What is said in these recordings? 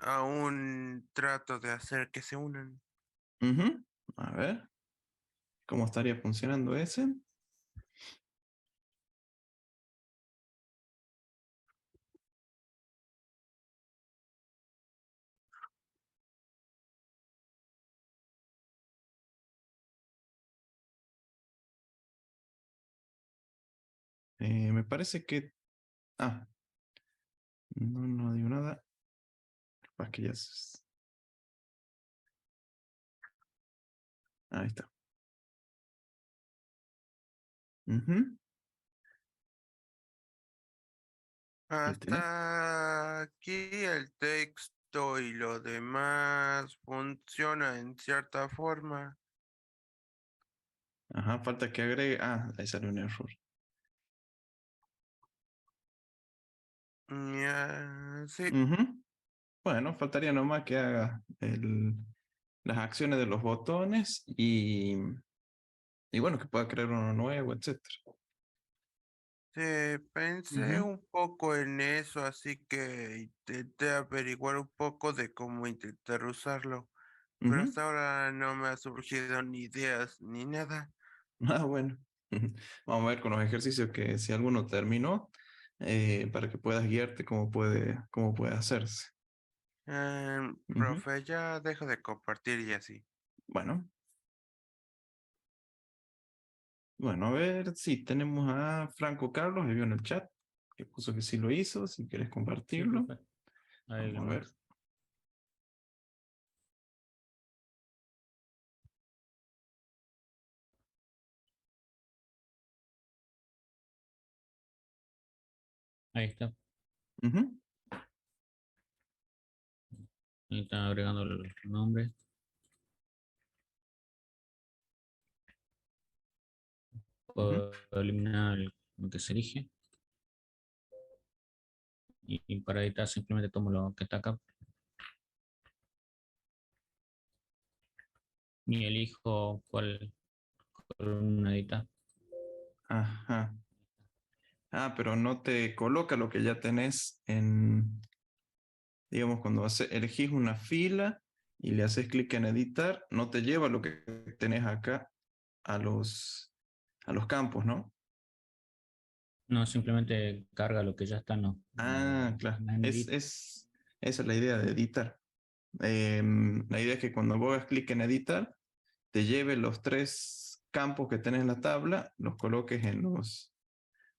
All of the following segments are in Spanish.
aún trato de hacer que se unan. Ujú. A ver, ¿cómo estaría funcionando ese? Me parece que... Ah, no digo nada. Capaz que ya... Ahí está. Ujú. Ahí tenés. Hasta aquí el texto y lo demás funciona en cierta forma. Ajá, falta que agregue... Ah, ahí sale un error. Ya, sí, Ujú. Bueno, faltaría nomás que haga las acciones de los botones y bueno, que pueda crear uno nuevo, etcétera. sí, pensé Ujú, un poco en eso, así que intenté averiguar un poco de cómo intentar usarlo, pero ujú. hasta ahora no me ha surgido ni ideas ni nada. Ah, bueno. Vamos a ver con los ejercicios que si alguno terminó, para que puedas guiarte cómo puede hacerse. Ujú. Profe, ya dejo de compartir y así. Bueno, bueno, a ver si tenemos a Franco Carlos, ahí vio en el chat, que puso que sí lo hizo, si quieres Sí, compartirlo. profe. Ahí Vamos lo a mando. ver. Ahí está. Ujú, Ahí están agregando el nombre. ujú. Puedo eliminar lo que se elige. Y para editar simplemente tomo lo que está acá. Y elijo cuál columna editar. Ajá. Ah, pero no te coloca lo que ya tenés digamos, cuando elegís una fila y le haces clic en editar, no te lleva lo que tenés acá a los campos, ¿no? No, simplemente carga lo que ya está Ah, claro. en edit. Esa es la idea de editar. La idea es que cuando vos hagas clic en editar, te lleve los tres campos que tenés en la tabla, los coloques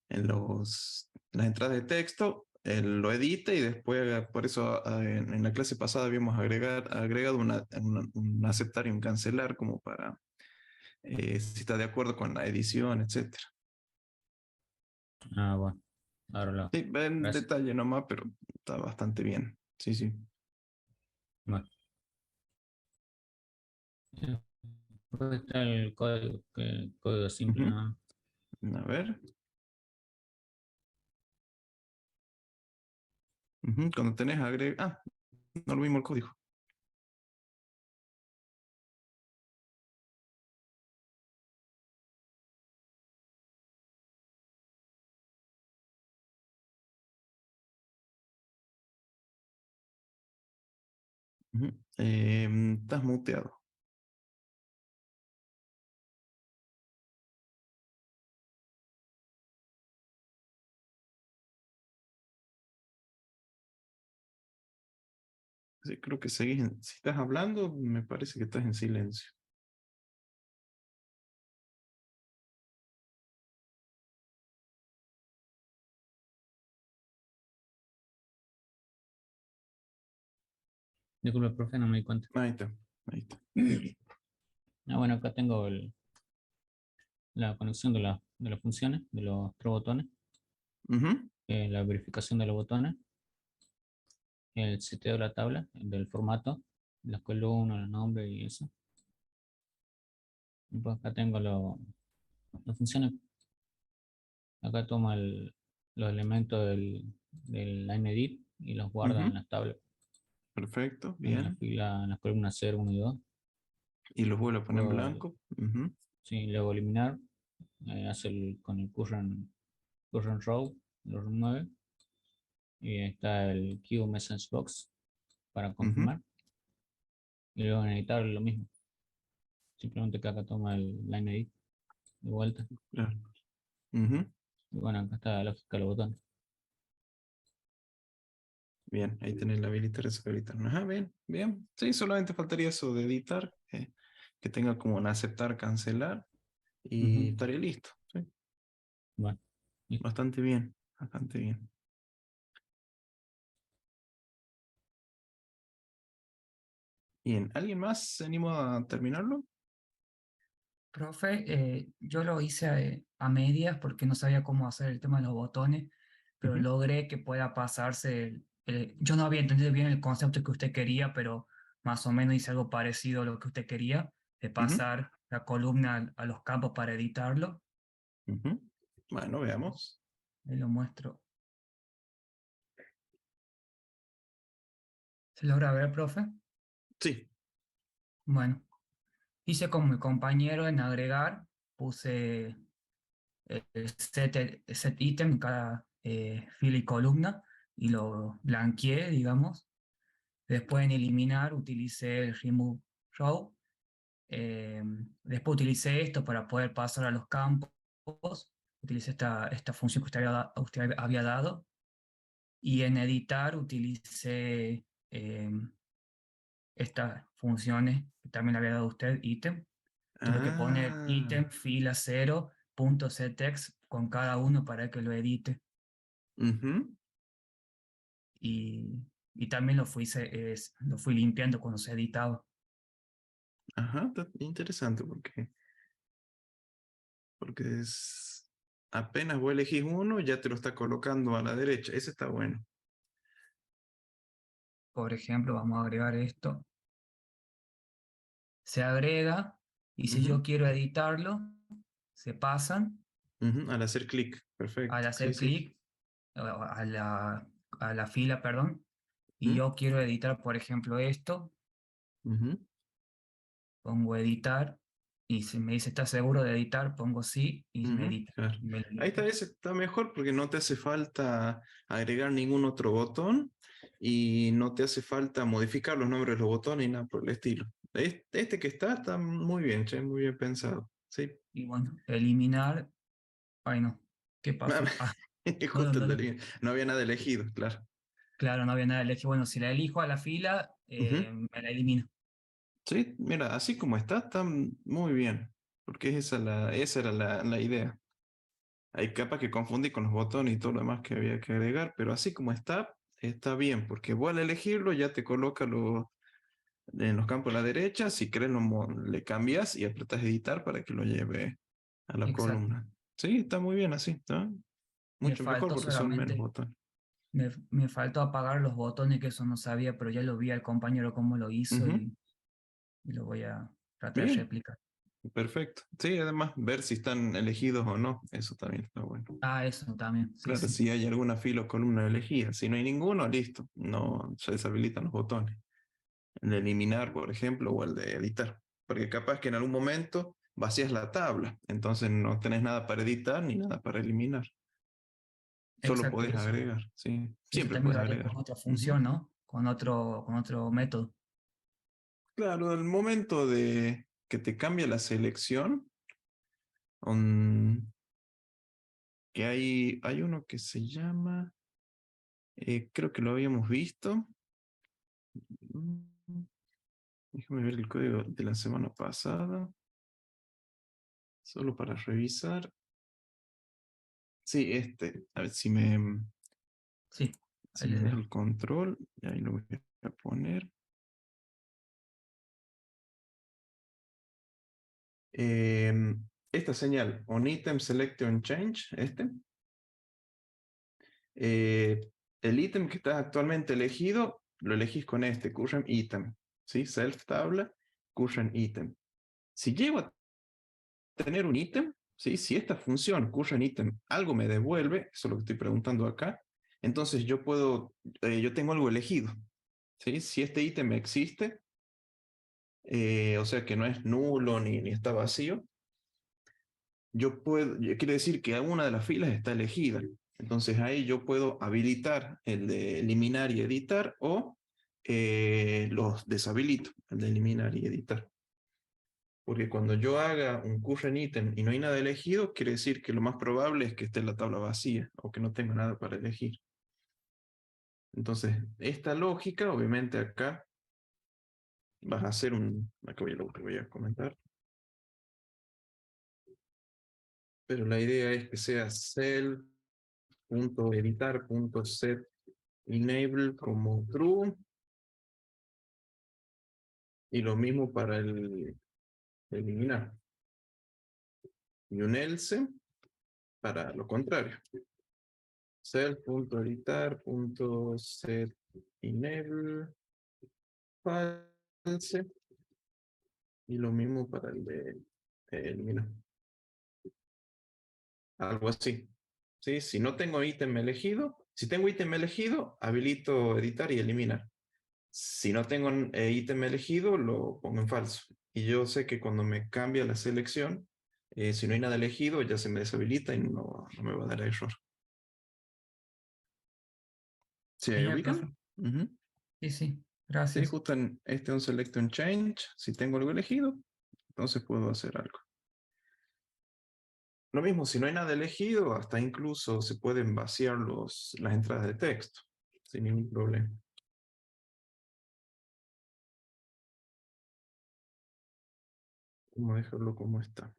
las entradas de texto, él lo edita y después, por eso en la clase pasada habíamos agregado un aceptar y un cancelar como para si está de acuerdo con la edición, etcétera. Ah, bueno. Ahora lo hago. Sí, ven Gracias. detalle nomás, pero está bastante bien. Sí, sí. Bueno. Después está el código, código simple, Ujú. ¿no? A ver. Ujú. Cuando tenés agrega. Ah, no lo mismo el código. Ujú. Estás muteado. Sí, creo que si estás hablando, me parece que estás en silencio. Disculpe, profe, no me di cuenta. Ahí está, ahí está. Ah, bueno, acá tengo la conexión de las funciones, de los tres botones, Ujú. la verificación de los botones, el seteo de la tabla, del formato, las columnas, los nombres y eso. Y pues acá tengo las funciones. Acá toma los elementos del line edit y los guarda en Ujú. las tablas, Perfecto, en la bien. fila, en las columnas 0, 1 y 2. Y los vuelvo a poner en Puedo, blanco. Ujú. sí, luego eliminar, hace con el current row, lo remueve. Y está el queue message box, para confirmar. Y luego en editar lo mismo. Simplemente que acá toma el line edit de vuelta. Claro. Ujú. Y bueno, acá está la lógica de los botones. Bien, ahí tenés la habilitar, deshabilitar. Ajá, bien, bien. Sí, solamente faltaría eso de editar, que tenga como un aceptar, cancelar y Ujú. estaría listo. Sí, Bueno, listo. bastante bien, bastante bien. Bien, ¿alguien más se animó a terminarlo? Profe, yo lo hice a medias porque no sabía cómo hacer el tema de los botones, pero Ujú, logré que pueda pasarse. Yo no había entendido bien el concepto que usted quería, pero más o menos hice algo parecido a lo que usted quería, de ujú, pasar la columna a los campos para editarlo. ujú. Bueno, veamos. Ahí lo muestro. ¿Se logra ver, profe? Sí. Bueno, hice con mi compañero en agregar, puse set ítem en cada fila y columna y lo blanqueé, digamos. Después en eliminar utilicé el remove row. Después utilicé esto para poder pasar a los campos. Utilicé esta función que usted había dado. Y en editar utilicé estas funciones que también le había dado usted, ítem. Tuve que poner Ah, ítem, fila 0, punto settext con cada uno para que lo edite. ujú. Y, y también lo fui limpiando cuando se editaba. Ajá, está interesante porque es apenas vos elegís uno, ya te lo está colocando a la derecha. Ese está bueno. Por ejemplo, vamos a agregar esto. Se agrega y si Ujú, yo quiero editarlo, se pasan ujú. Al hacer clic, al perfecto. Sí, hacer sí. clic a la fila, perdón, y Ujú, yo quiero editar, por ejemplo, esto, ujú, pongo editar y si me dice, ¿estás seguro de editar? Pongo sí y me ujú, edita. claro. Me lo Ahí limpia. está mejor porque no te hace falta agregar ningún otro botón y no te hace falta modificar los nombres de los botones y nada por el estilo. Este que está muy bien, che, muy bien pensado. Sí. Y bueno, eliminar. Ay, no. ¿Qué pasó? Ah, no, Justo no, no. no había nada elegido, claro. Claro, no había nada. Le dije, bueno, si la elijo a la fila, Ujú. me la elimino. Sí, mira, así como está muy bien, porque esa era la idea. Hay capas que confundí con los botones y todo lo demás que había que agregar, pero así como está bien, porque vos al elegirlo ya te coloca en los campos a la derecha, si querés le cambias y apretas editar para que lo lleve a la Exacto. columna. Sí, está muy bien así, ¿está? Me Mucho mejor faltó porque son menos solamente, botones. me faltó apagar los botones, que eso no sabía, pero ya lo vi al compañero cómo lo hizo Ujú. y lo voy a tratar de Bien, replicar. perfecto. Sí, además, ver si están elegidos o no, eso también está bueno. Ah, eso también, sí, Claro, sí. si hay alguna fila o columna elegida. Si no hay ninguno, listo. No se deshabilitan los botones. El de eliminar, por ejemplo, o el de editar. Porque capaz que en algún momento vacías la tabla. Entonces no tenés nada para editar ni nada para eliminar. Solo Exacto, podés agregar, sí. eso Siempre también podés lo haría con agregar. otra Ujú. función, ¿no? Con otro método. Claro, al momento de que te cambia la selección, um, que hay uno que se llama, creo que lo habíamos visto. Mm, Déjame ver el código de la semana pasada, solo para revisar. Sí, a ver Sí, si ahí me les deja dejo. el control, y ahí lo voy a poner. Esta señal, on item select on change, el ítem que está actualmente elegido, lo elegís con current item, ¿sí? Self tabla, current item. Si llego a tener un ítem, ¿sí? Si esta función, current item, algo me devuelve, eso es lo que estoy preguntando acá, entonces yo tengo algo elegido, ¿sí? Si este ítem existe, o sea que no es nulo ni está vacío, quiere decir que alguna de las filas está elegida. Entonces ahí yo puedo habilitar el de eliminar y editar o los deshabilito, el de eliminar y editar. Porque cuando yo haga un current item y no hay nada elegido, quiere decir que lo más probable es que esté la tabla vacía o que no tenga nada para elegir. Entonces, esta lógica, obviamente acá, vas a hacer acá lo que voy a comentar. Pero la idea es que sea self.editar.set enable como true. Y lo mismo para el eliminar. Y un else para lo contrario. Self.editar.set enable false. Y lo mismo para el de eliminar. Algo así. ¿Sí? Si no tengo ítem elegido, si tengo ítem elegido, habilito editar y eliminar. Si no tengo ítem elegido, lo pongo en falso. Y yo sé que cuando me cambia la selección, si no hay nada elegido, ya se me deshabilita y no me va a dar error. ¿Se Genial, ubican? profe. Ujú. Sí, sí, Sí, gracias. justo en este un select and change. Si tengo algo elegido, entonces puedo hacer algo. Lo mismo, si no hay nada elegido, hasta incluso se pueden vaciar las entradas de texto sin ningún problema. Vamos a dejarlo como está.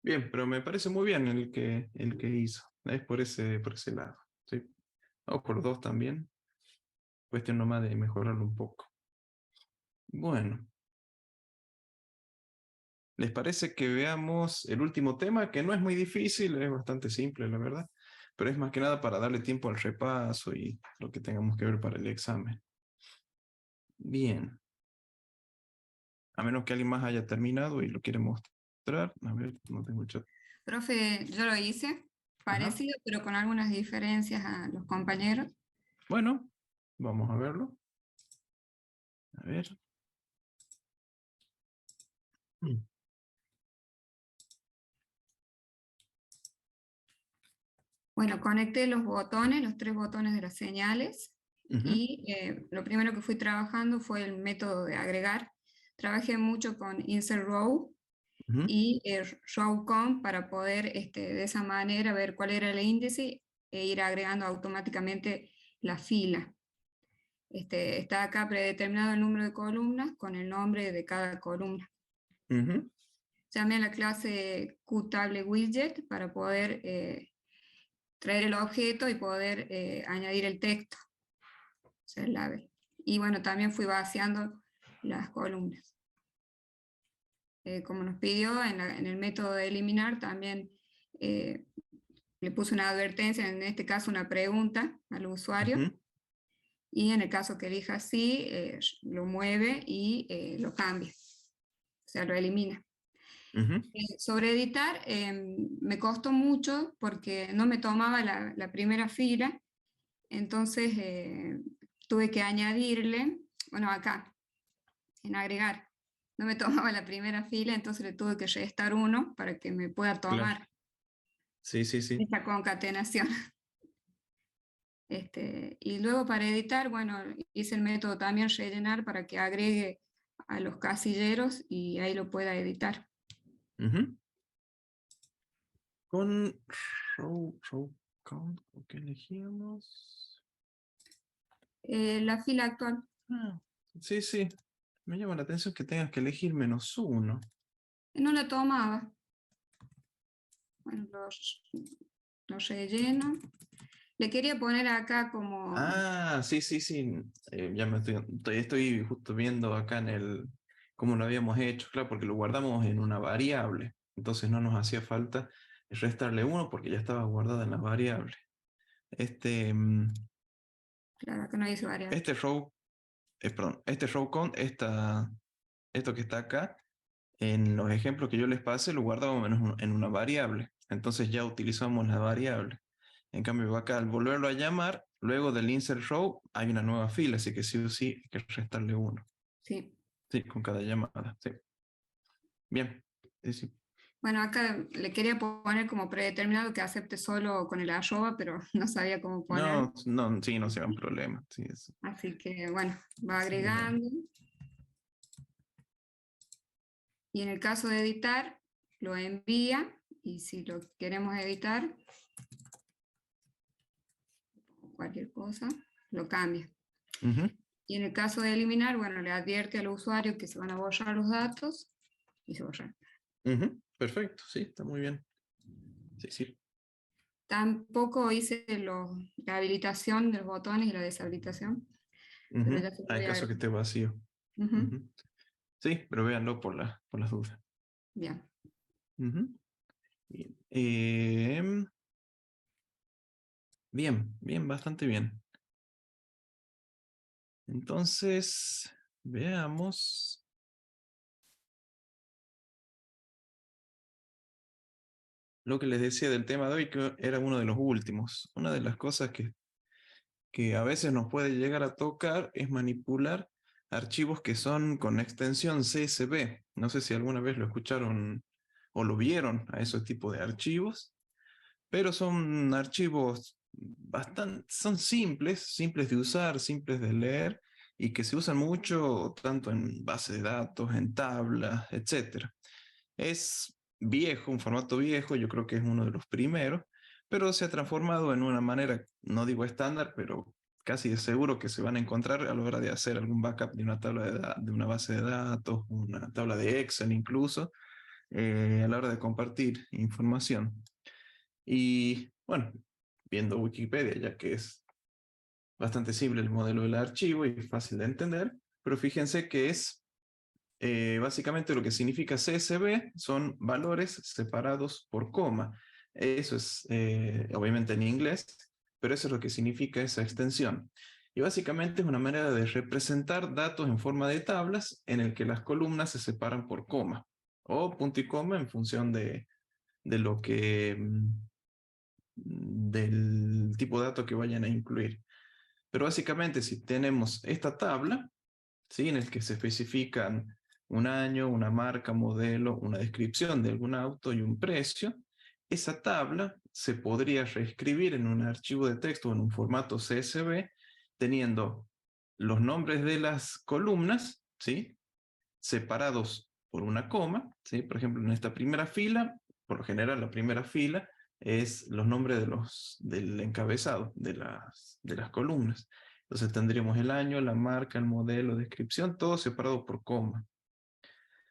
Bien, pero me parece muy bien el que hizo. Es por ese lado. ¿Sí? O por dos también. Cuestión nomás de mejorarlo un poco. Bueno. ¿Les parece que veamos el último tema? Que no es muy difícil, es bastante simple, la verdad. Pero es más que nada para darle tiempo al repaso y lo que tengamos que ver para el examen. Bien. A menos que alguien más haya terminado y lo quiere mostrar. A ver, no tengo el chat. Profe, yo lo hice parecido, pero con algunas diferencias a los compañeros. Bueno, vamos a verlo. A ver. Bueno, conecté los botones, los 3 botones de las señales, y lo primero que fui trabajando fue el método de agregar. Trabajé mucho con insert row y row count para poder de esa manera ver cuál era el índice e ir agregando automáticamente la fila. Está acá predeterminado el número de columnas con el nombre de cada columna. Llamé a la clase QTableWidget para poder traer el objeto y poder añadir el texto. O sea, el label. Y bueno, también fui vaciando las columnas. Como nos pidió en el método de eliminar, también le puse una advertencia, en este caso una pregunta al usuario. Y en el caso que elija sí, lo mueve y lo cambia. O sea, lo elimina. Sobre editar, me costó mucho porque no me tomaba la primera fila, entonces tuve que añadirle, bueno, acá, en agregar, no me tomaba la primera fila, entonces le tuve que restar 1 para que me pueda tomar. Claro. Sí. Esta concatenación. Y luego para editar, bueno, hice el método también rellenar para que agregue a los casilleros y ahí lo pueda editar. Con row count, ¿qué elegíamos? La fila actual. Sí. Me llama la atención que tengas que elegir -1. No la tomaba. Bueno, lo relleno. Le quería poner acá como... Sí. Ya estoy justo viendo acá cómo lo habíamos hecho, claro, porque lo guardamos en una variable. Entonces no nos hacía falta restarle 1 porque ya estaba guardada en la variable. Claro, acá no dice variable. Este row count, esto que está acá, en los ejemplos que yo les pasé, lo guardamos en una variable. Entonces ya utilizamos la variable. En cambio, acá al volverlo a llamar, luego del insert row, hay una nueva fila, así que sí o sí hay que restarle 1. Sí. Sí, con cada llamada, sí. Bien. Sí. Bueno, acá le quería poner como predeterminado que acepte solo con el arroba, pero no sabía cómo poner. No, sí, no sea un problema. Sí, Así que, bueno, va sí, agregando. Y en el caso de editar, lo envía. Y si lo queremos editar, cualquier cosa, lo cambia. Y en el caso de eliminar, bueno, le advierte al usuario que se van a borrar los datos y se borran. Perfecto, sí, está muy bien. Sí, sí. Tampoco hice la habilitación de los botones y la deshabilitación. Pero ya se Hay puede caso que esté vacío. Sí, pero véanlo por las dudas. Bien. Bien. Bien, bastante bien. Entonces, veamos. Lo que les decía del tema de hoy, que era uno de los últimos. Una de las cosas que a veces nos puede llegar a tocar es manipular archivos que son con extensión CSV. No sé si alguna vez lo escucharon o lo vieron a ese tipo de archivos, pero son archivos son simples de usar, simples de leer y que se usan mucho tanto en base de datos, en tablas, etc. Es viejo, un formato viejo, yo creo que es uno de los primeros, pero se ha transformado en una manera, no digo estándar, pero casi de seguro que se van a encontrar a la hora de hacer algún backup de una tabla de una base de datos, una tabla de Excel incluso, a la hora de compartir información. Y bueno, viendo Wikipedia, ya que es bastante simple el modelo del archivo y fácil de entender, pero fíjense que es básicamente lo que significa CSV son valores separados por coma. Eso es obviamente en inglés, pero eso es lo que significa esa extensión. Y básicamente es una manera de representar datos en forma de tablas en el que las columnas se separan por coma o punto y coma en función de lo que del tipo de datos que vayan a incluir. Pero básicamente si tenemos esta tabla, ¿sí? En el que se especifican un año, una marca, modelo, una descripción de algún auto y un precio, esa tabla se podría reescribir en un archivo de texto o en un formato CSV, teniendo los nombres de las columnas, ¿sí? Separados por una coma, ¿sí? Por ejemplo, en esta primera fila, por lo general la primera fila es los nombres del encabezado de las columnas. Entonces tendríamos el año, la marca, el modelo, descripción, todo separado por coma.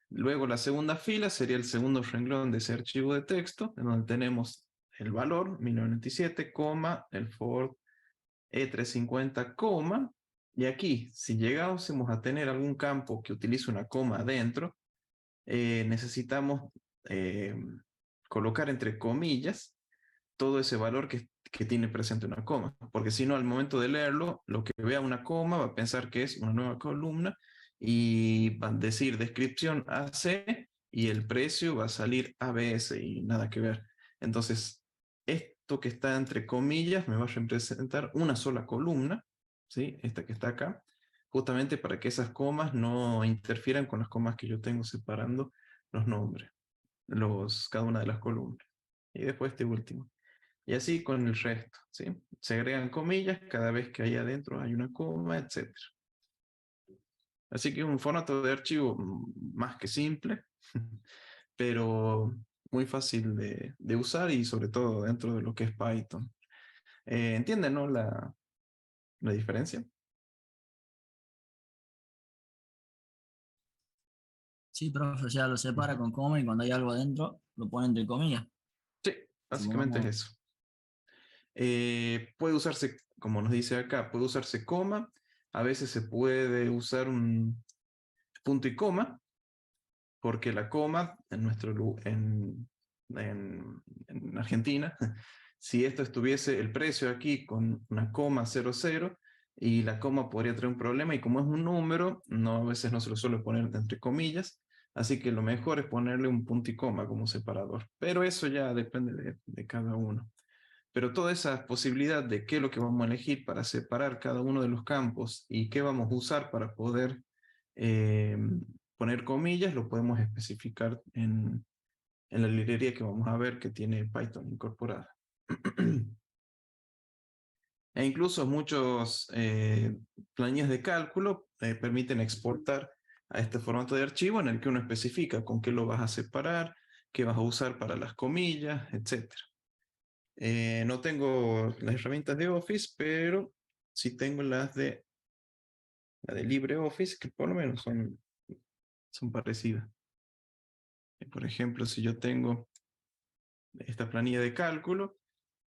Luego la segunda fila sería el segundo renglón de ese archivo de texto, en donde tenemos el valor, 1997, coma, el Ford E350, coma, y aquí, si llegásemos a tener algún campo que utilice una coma adentro, necesitamos colocar entre comillas todo ese valor que tiene presente una coma, porque si no, al momento de leerlo, lo que vea una coma va a pensar que es una nueva columna y va a decir descripción AC y el precio va a salir ABS y nada que ver. Entonces, esto que está entre comillas me va a representar una sola columna, ¿sí? Esta que está acá, justamente para que esas comas no interfieran con las comas que yo tengo separando los nombres, cada una de las columnas. Y después este último. Y así con el resto, ¿sí? Se agregan comillas cada vez que ahí adentro hay una coma, etc. Así que es un formato de archivo más que simple, pero muy fácil de usar y sobre todo dentro de lo que es Python. ¿Entienden, no, la diferencia? Sí, profe, o sea, lo separa con coma y cuando hay algo adentro lo pone entre comillas. Sí, básicamente es eso. Puede usarse, como nos dice acá, puede usarse coma, a veces se puede usar un punto y coma, porque la coma en Argentina, si esto estuviese el precio aquí con una coma 00 y la coma podría traer un problema y como es un número, no, a veces no se lo suele poner entre comillas, así que lo mejor es ponerle un punto y coma como separador, pero eso ya depende de cada uno. Pero toda esa posibilidad de qué es lo que vamos a elegir para separar cada uno de los campos y qué vamos a usar para poder poner comillas, lo podemos especificar en la librería que vamos a ver que tiene Python incorporada. E incluso muchos planillas de cálculo permiten exportar a este formato de archivo en el que uno especifica con qué lo vas a separar, qué vas a usar para las comillas, etc. No tengo las herramientas de Office, pero sí tengo la de LibreOffice, que por lo menos son parecidas. Por ejemplo, si yo tengo esta planilla de cálculo,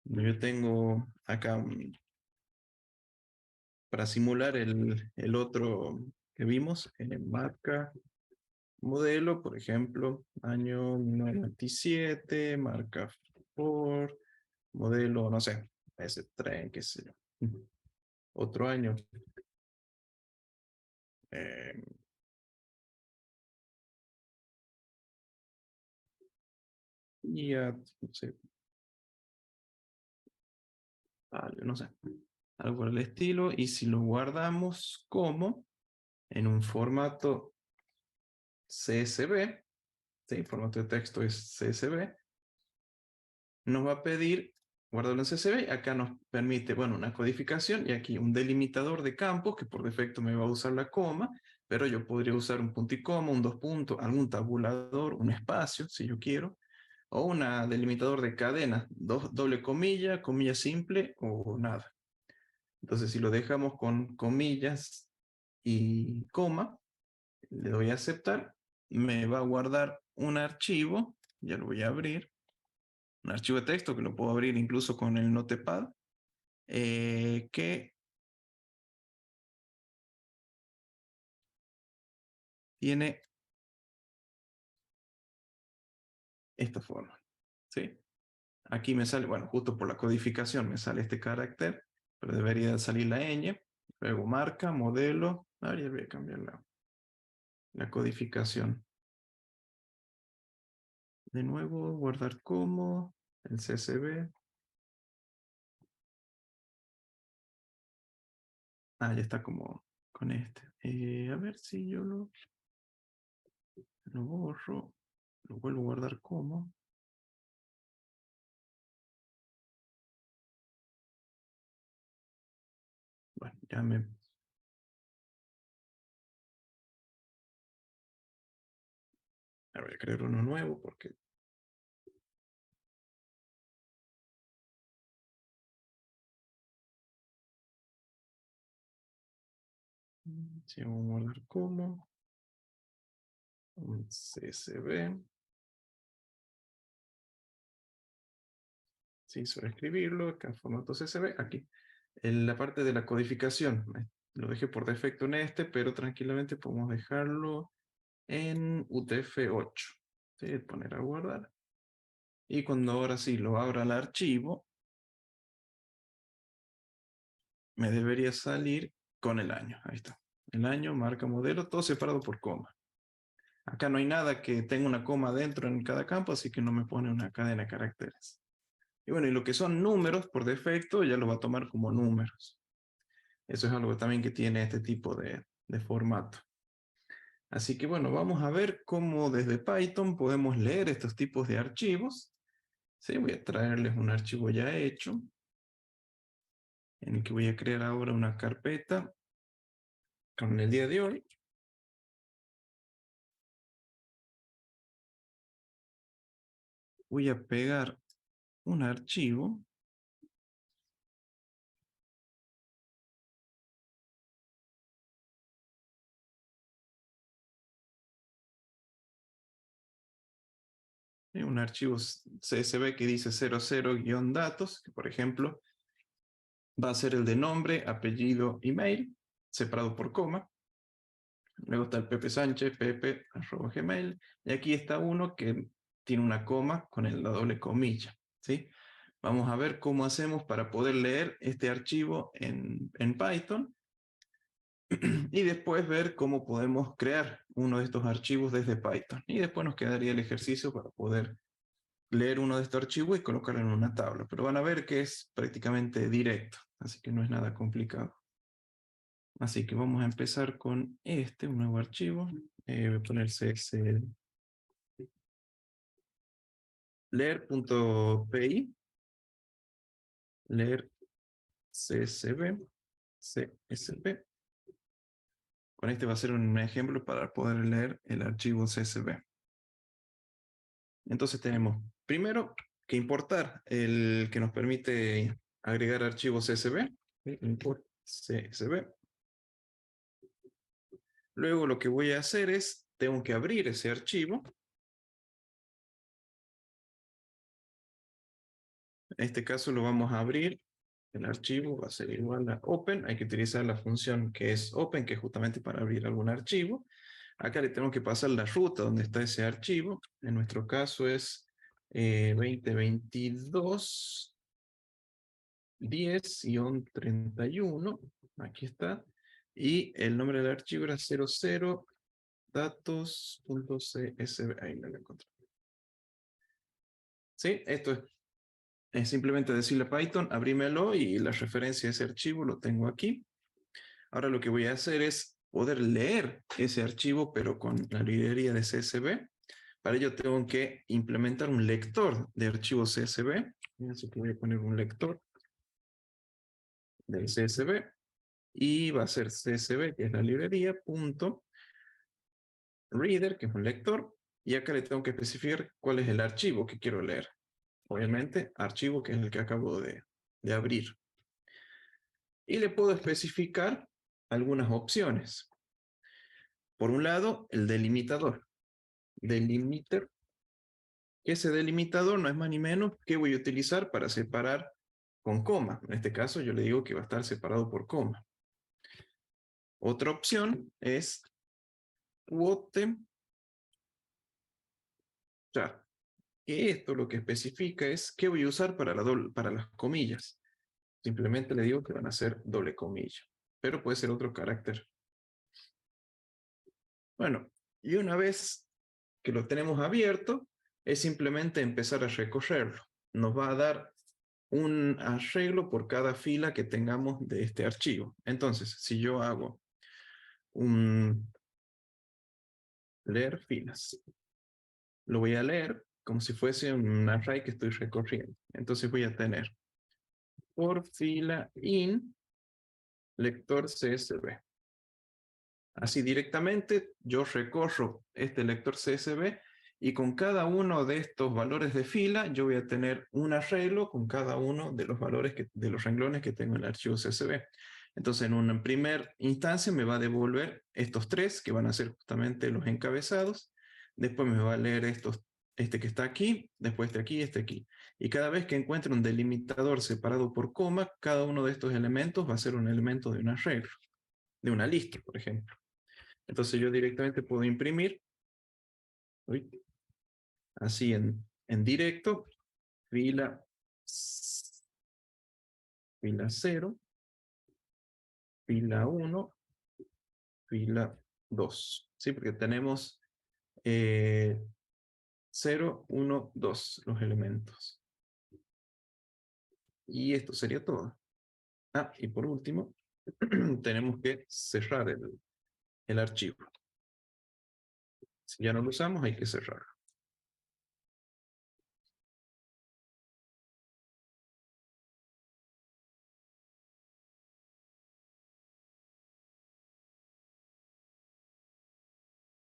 yo tengo acá para simular el otro que vimos, marca modelo, por ejemplo, año 1997, marca Ford, modelo, no sé, ese tren, qué sé yo. Otro año. Ya, no sé, no sé, algo por el estilo. Y si lo guardamos como en un formato CSV, ¿sí? Formato de texto es CSV, nos va a pedir guardarlo en CSV. Acá nos permite, bueno, una codificación y aquí un delimitador de campos que por defecto me va a usar la coma, pero yo podría usar un punto y coma, un dos puntos, algún tabulador, un espacio, si yo quiero, o una delimitador de cadena, doble comilla, comilla simple o nada. Entonces, si lo dejamos con comillas y coma, le doy a aceptar, me va a guardar un archivo, ya lo voy a abrir, un archivo de texto que lo puedo abrir incluso con el Notepad, que tiene esta forma, ¿sí? Aquí me sale, bueno, justo por la codificación me sale este carácter, pero debería salir la ñ, luego marca, modelo, ahora ya voy a cambiar la codificación. De nuevo, guardar como, el CSV. Ya está como con este. A ver si yo lo borro, lo vuelvo a guardar como. Bueno, ya me... Voy a crear uno nuevo porque... Si vamos a guardar como... Un CSV. Sí, sobre escribirlo, acá en formato CSV, aquí. En la parte de la codificación, lo dejé por defecto en este, pero tranquilamente podemos dejarlo en UTF-8. ¿Sí? Poner a guardar. Y cuando ahora sí lo abra el archivo, me debería salir con el año. Ahí está. El año, marca, modelo, todo separado por coma. Acá no hay nada que tenga una coma dentro en cada campo, así que no me pone una cadena de caracteres. Y bueno, y lo que son números por defecto ya lo va a tomar como números. Eso es algo también que tiene este tipo de formato. Así que bueno, vamos a ver cómo desde Python podemos leer estos tipos de archivos. Sí, voy a traerles un archivo ya hecho, en el que voy a crear ahora una carpeta con el día de hoy. Voy a pegar un archivo. Un archivo CSV que dice 00-datos, que por ejemplo va a ser el de nombre, apellido, email, separado por coma. Luego está el Pepe Sánchez, pepe@gmail. Y aquí está uno que tiene una coma con la doble comilla. ¿Sí? Vamos a ver cómo hacemos para poder leer este archivo en Python. Y después ver cómo podemos crear uno de estos archivos desde Python. Y después nos quedaría el ejercicio para poder leer uno de estos archivos y colocarlo en una tabla. Pero van a ver que es prácticamente directo, así que no es nada complicado. Así que vamos a empezar con un nuevo archivo. Voy a poner leer.py, leer CSV, CSV. Con este va a ser un ejemplo para poder leer el archivo CSV. Entonces tenemos primero que importar el que nos permite agregar archivos CSV. Import CSV. Luego lo que voy a hacer es, tengo que abrir ese archivo. En este caso lo vamos a abrir. El archivo va a ser igual a open. Hay que utilizar la función que es open, que es justamente para abrir algún archivo. Acá le tengo que pasar la ruta donde está ese archivo. En nuestro caso es 2022 10-31. Aquí está. Y el nombre del archivo era 00 datos.csv. Ahí no lo encontré. ¿Sí? Esto es simplemente decirle a Python, abrímelo y la referencia a ese archivo lo tengo aquí. Ahora lo que voy a hacer es poder leer ese archivo, pero con la librería de CSV. Para ello tengo que implementar un lector de archivos CSV. Así que voy a poner un lector del CSV. Y va a ser CSV, que es la librería, punto reader, que es un lector. Y acá le tengo que especificar cuál es el archivo que quiero leer. Obviamente, archivo que es el que acabo de abrir. Y le puedo especificar algunas opciones. Por un lado, el delimitador. Delimiter. Ese delimitador no es más ni menos que voy a utilizar para separar con coma. En este caso, yo le digo que va a estar separado por coma. Otra opción es quote char. Y esto lo que especifica es qué voy a usar para las comillas. Simplemente le digo que van a ser doble comilla, pero puede ser otro carácter. Bueno, y una vez que lo tenemos abierto, es simplemente empezar a recorrerlo. Nos va a dar un arreglo por cada fila que tengamos de este archivo. Entonces, si yo hago un leer filas, lo voy a leer como si fuese un array que estoy recorriendo. Entonces voy a tener por fila in lector CSV. Así directamente yo recorro este lector CSV y con cada uno de estos valores de fila yo voy a tener un arreglo con cada uno de los valores de los renglones que tengo en el archivo CSV. Entonces en una primera instancia me va a devolver estos tres que van a ser justamente los encabezados. Después me va a leer este que está aquí, después este aquí y este aquí. Y cada vez que encuentre un delimitador separado por coma, cada uno de estos elementos va a ser un elemento de un arreglo, de una lista, por ejemplo. Entonces yo directamente puedo imprimir, así en directo, fila 0, fila 1, fila 2. ¿Sí? Porque tenemos 0, 1, 2 los elementos. Y esto sería todo. Ah, y por último, tenemos que cerrar el archivo. Si ya no lo usamos, hay que cerrarlo.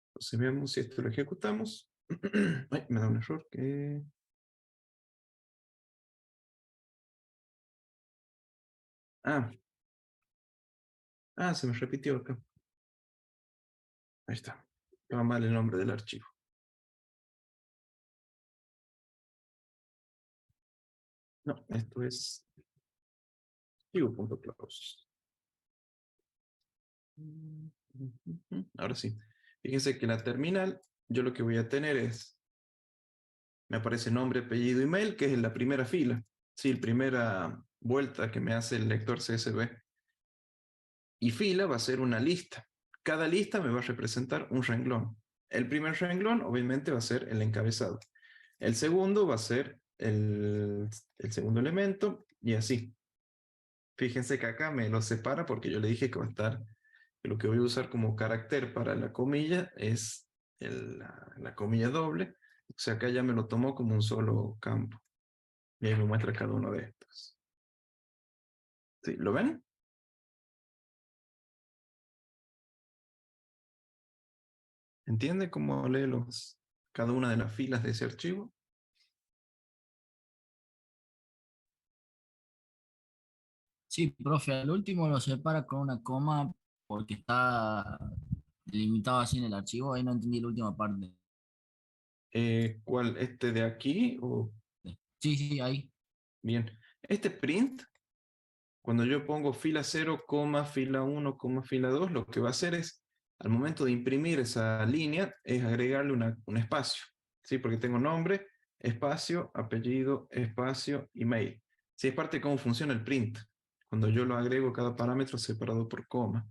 Entonces veamos si esto lo ejecutamos. Ay, me da un error que... se me repitió acá. Ahí está. Estaba mal el nombre del archivo. No, esto es archivo.clause. Ahora sí. Fíjense que en la terminal yo lo que voy a tener es, me aparece nombre, apellido, email, que es en la primera fila. Sí, la primera vuelta que me hace el lector CSV. Y fila va a ser una lista. Cada lista me va a representar un renglón. El primer renglón obviamente va a ser el encabezado. El segundo va a ser el segundo elemento y así. Fíjense que acá me lo separa porque yo le dije que va a estar, que lo que voy a usar como carácter para la comilla es la comilla doble. O sea, acá ya me lo tomó como un solo campo. Y ahí me muestra cada uno de estos. ¿Sí? ¿Lo ven? ¿Entiende cómo lee cada una de las filas de ese archivo? Sí, profe, al último lo separa con una coma porque está delimitado así en el archivo. Ahí no entendí la última parte. ¿Cuál? ¿Este de aquí? O... Sí, sí, ahí. Bien. Este print, cuando yo pongo fila 0, fila 1, fila 2, lo que va a hacer es, al momento de imprimir esa línea, es agregarle un espacio. ¿Sí? Porque tengo nombre, espacio, apellido, espacio, email. Sí, es parte de cómo funciona el print. Cuando yo lo agrego cada parámetro separado por coma.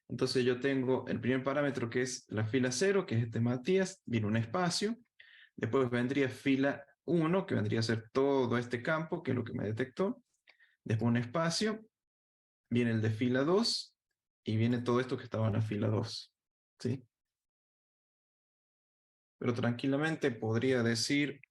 Entonces yo tengo el primer parámetro que es la fila 0, que es este Matías, viene un espacio. Después vendría fila 1, que vendría a ser todo este campo, que es lo que me detectó. Después un espacio, viene el de fila 2 y viene todo esto que estaba en la fila 2. ¿Sí? Pero tranquilamente podría decir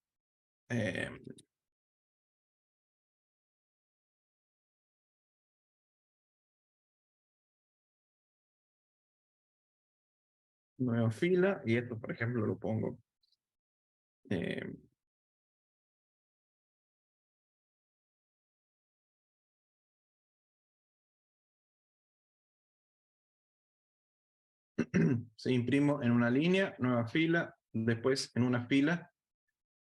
nueva fila, y esto, por ejemplo, lo pongo se imprimo en una línea, nueva fila, después en una fila,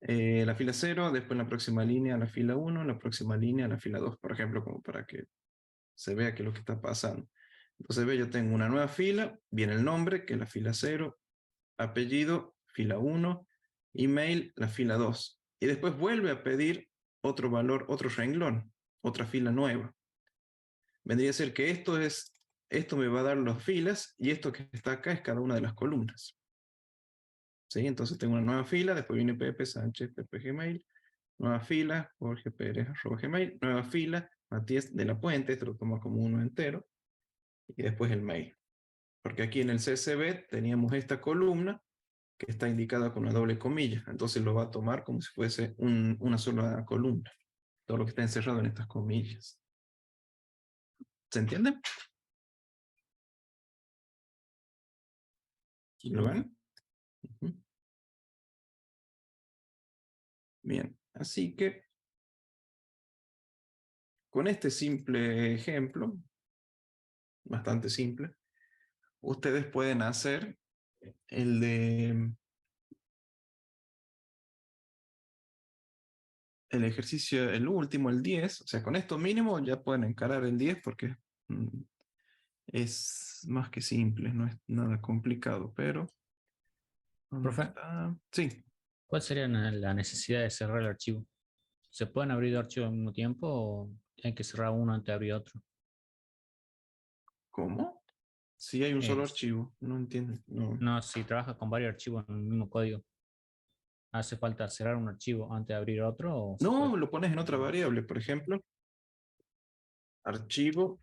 la fila 0, después en la próxima línea la fila 1, la próxima línea la fila 2, por ejemplo, como para que se vea qué es lo que está pasando. Entonces ve, yo tengo una nueva fila, viene el nombre, que es la fila 0, apellido, fila 1, email, la fila 2. Y después vuelve a pedir otro valor, otro renglón, otra fila nueva. Vendría a ser que esto me va a dar las filas y esto que está acá es cada una de las columnas. ¿Sí? Entonces tengo una nueva fila, después viene Pepe Sánchez, Pepe Gmail, nueva fila, Jorge Pérez, @gmail, nueva fila, Matías de la Puente, esto lo toma como uno entero, y después el mail. Porque aquí en el CSV teníamos esta columna que está indicada con una doble comilla, entonces lo va a tomar como si fuese una sola columna, todo lo que está encerrado en estas comillas. ¿Se entiende? Sí, ¿Lo profe. ven? Bien, así que con este simple ejemplo, bastante simple, ustedes pueden hacer el ejercicio, el último, el 10, o sea, con esto mínimo ya pueden encarar el 10 porque es más que simple, no es nada complicado, pero... ¿dónde Profe, está? Sí, ¿cuál sería la necesidad de cerrar el archivo? ¿Se pueden abrir dos archivos al mismo tiempo o hay que cerrar uno antes de abrir otro? ¿cómo? Si hay un solo Es- archivo, no entiendo. No, no, si trabaja con varios archivos en el mismo código, ¿hace falta cerrar un archivo antes de abrir otro o se puede? no, lo pones en otra variable, por ejemplo, archivo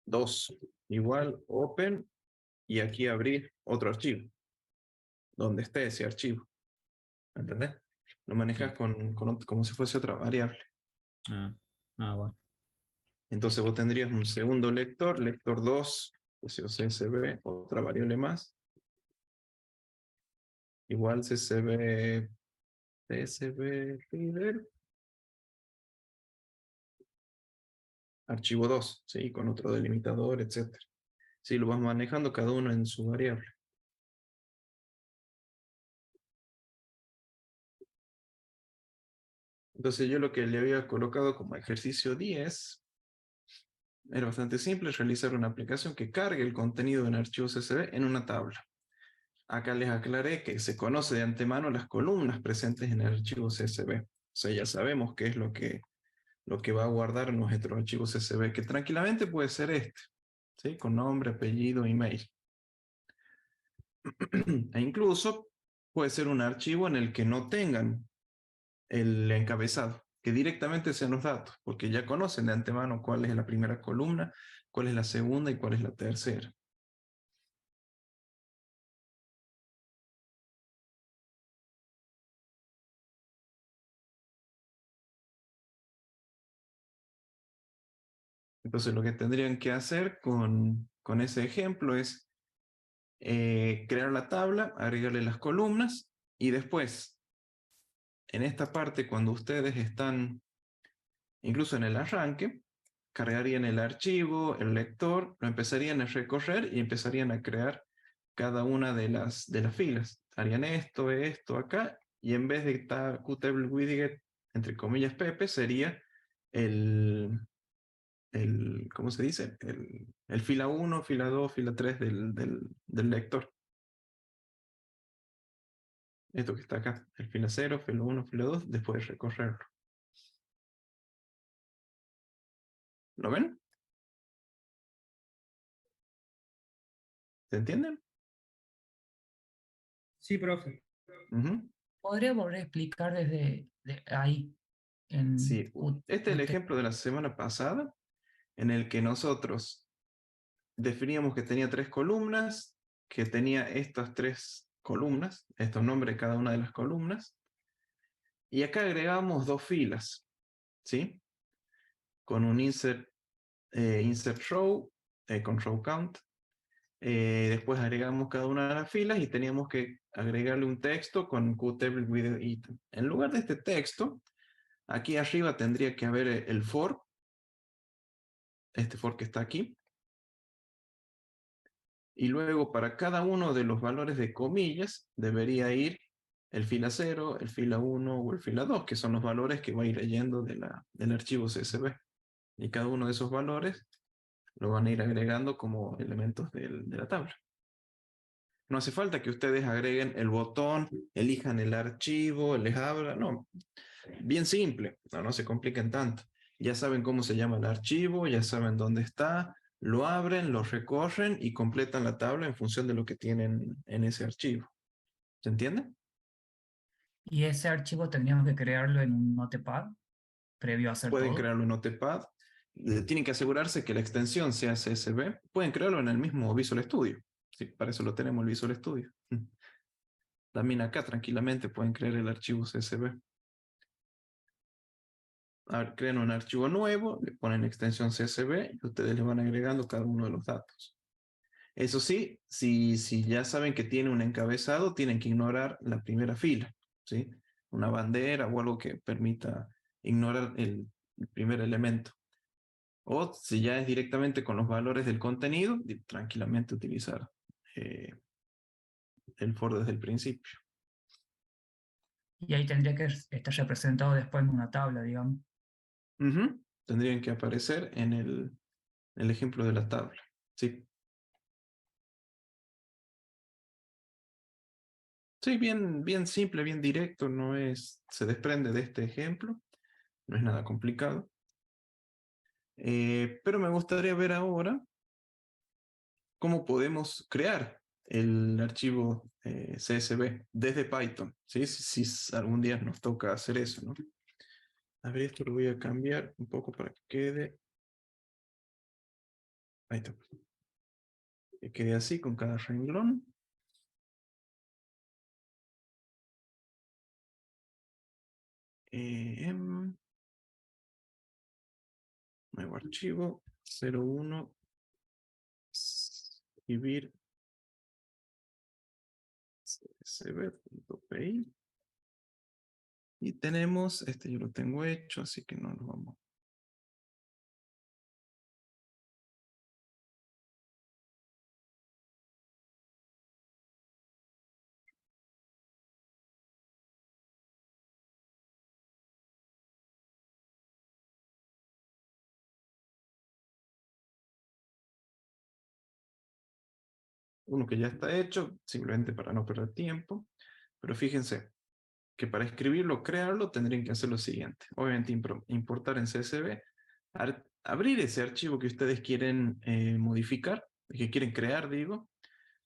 2 igual open y aquí abrir otro archivo, donde esté ese archivo. ¿Entendés? Lo manejas Sí. como si fuese otra variable. Ah, bueno. Entonces vos tendrías un segundo lector, lector 2, o sea, CSV, otra variable más, igual CSV reader, archivo 2, ¿sí? Con otro delimitador, etc. Sí, lo vas manejando cada uno en su variable. Entonces yo lo que le había colocado como ejercicio 10 era bastante simple, realizar una aplicación que cargue el contenido en archivo CSV en una tabla. Acá les aclaré que se conoce de antemano las columnas presentes en el archivo CSV. O sea, ya sabemos qué es lo que va a guardar nuestro archivo CSV, que tranquilamente puede ser este, ¿sí? Con nombre, apellido, email. E incluso puede ser un archivo en el que no tengan el encabezado, que directamente sean los datos, porque ya conocen de antemano cuál es la primera columna, cuál es la segunda y cuál es la tercera. Entonces lo que tendrían que hacer con ese ejemplo es crear la tabla, agregarle las columnas y después, en esta parte, cuando ustedes están incluso en el arranque, cargarían el archivo, el lector, lo empezarían a recorrer y empezarían a crear cada una de las filas. Harían esto acá, y en vez de Qtable Widget, entre comillas, Pepe, sería ¿cómo se dice? El fila 1, fila 2, fila 3 del lector. Esto que está acá, el fila 0, fila 1, fila 2, después de recorrerlo. ¿Lo ven? ¿Se entienden? Sí, profe. Uh-huh. ¿Podría volver a explicar desde ahí? En Sí, este es el UT? ejemplo de la semana pasada, en el que nosotros definíamos que tenía 3 columnas, que tenía estas 3 columnas, estos nombres de cada una de las columnas, y acá agregamos 2 filas, ¿sí? Con un insert row, con row count. Después agregamos cada una de las filas y teníamos que agregarle un texto con Qtable Widget Item. En lugar de este texto, aquí arriba tendría que haber el for, este for que está aquí. Y luego para cada uno de los valores de comillas debería ir el fila 0, el fila 1 o el fila 2, que son los valores que va a ir leyendo del archivo CSV. Y cada uno de esos valores lo van a ir agregando como elementos de la tabla. No hace falta que ustedes agreguen el botón, elijan el archivo, les abra, no. Bien simple, no se compliquen tanto. Ya saben cómo se llama el archivo, ya saben dónde está, lo abren, lo recorren y completan la tabla en función de lo que tienen en ese archivo. ¿Se entiende? ¿Y ese archivo tendríamos que crearlo en un Notepad previo a hacer Pueden todo? crearlo en Notepad. Tienen que asegurarse que la extensión sea CSV. Pueden crearlo en el mismo Visual Studio. Sí, para eso lo tenemos el Visual Studio. También acá tranquilamente pueden crear el archivo CSV. Crean un archivo nuevo, le ponen extensión CSV y ustedes le van agregando cada uno de los datos. Eso sí, si ya saben que tiene un encabezado, tienen que ignorar la primera fila, ¿sí? Una bandera o algo que permita ignorar el primer elemento. O si ya es directamente con los valores del contenido, tranquilamente utilizar el for desde el principio. Y ahí tendría que estar representado después en una tabla, digamos. Tendrían que aparecer en el ejemplo de la tabla, ¿sí? Sí, bien simple, bien directo, se desprende de este ejemplo, no es nada complicado. Pero me gustaría ver ahora cómo podemos crear el archivo CSV desde Python, ¿sí? Si algún día nos toca hacer eso, ¿no? A ver, esto lo voy a cambiar un poco para que quede. Ahí está. Que quede así con cada renglón. Nuevo archivo 01 escribir csv.py. Y tenemos, yo lo tengo hecho, así que no lo vamos. Uno que ya está hecho, simplemente para no perder tiempo. Pero fíjense que para escribirlo, crearlo, tendrían que hacer lo siguiente. Obviamente importar en CSV, abrir ese archivo que ustedes quieren modificar, que quieren crear, digo.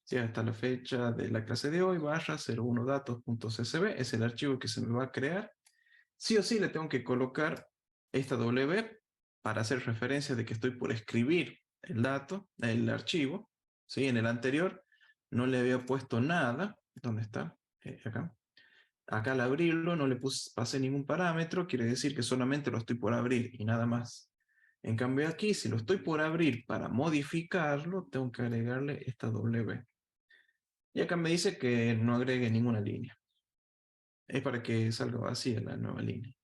Si hasta la fecha de la clase de hoy, barra 01datos.csv, es el archivo que se me va a crear. Sí o sí le tengo que colocar esta W para hacer referencia de que estoy por escribir el dato, el archivo. ¿Sí? En el anterior no le había puesto nada. ¿Dónde está? Acá. Acá al abrirlo no le pasé ningún parámetro, quiere decir que solamente lo estoy por abrir y nada más. En cambio aquí, si lo estoy por abrir para modificarlo, tengo que agregarle esta W. Y acá me dice que no agregue ninguna línea. Es para que salga vacía la nueva línea.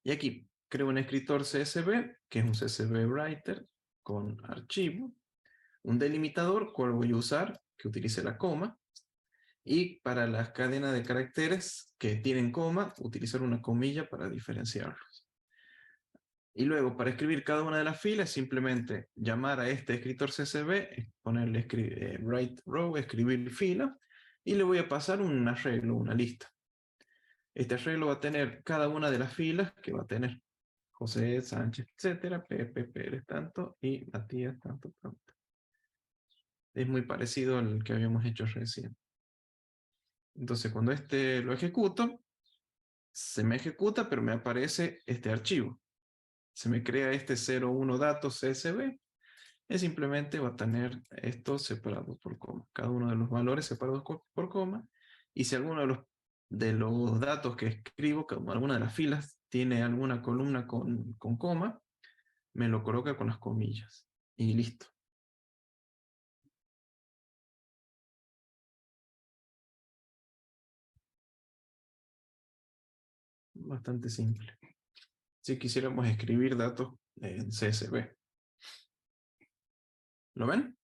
Y aquí creo un escritor CSV, que es un CSV Writer con archivo. Un delimitador, cual voy a usar, que utilice la coma. Y para las cadenas de caracteres que tienen coma, utilizar una comilla para diferenciarlos. Y luego, para escribir cada una de las filas, simplemente llamar a este escritor CSV, ponerle write row, escribir fila, y le voy a pasar un arreglo, una lista. Este arreglo va a tener cada una de las filas que va a tener José, Sánchez, etcétera, Pepe, Pérez, tanto, y Matías, tanto, tanto. Es muy parecido al que habíamos hecho recién. Entonces, cuando este lo ejecuto, se me ejecuta, pero me aparece este archivo. Se me crea este 01 datos CSV. Y simplemente va a tener esto separado por coma. Cada uno de los valores separados por coma. Y si alguno de los datos que escribo, como alguna de las filas, tiene alguna columna con coma, me lo coloca con las comillas. Y listo. Bastante simple. Si quisiéramos escribir datos en CSV. ¿Lo ven?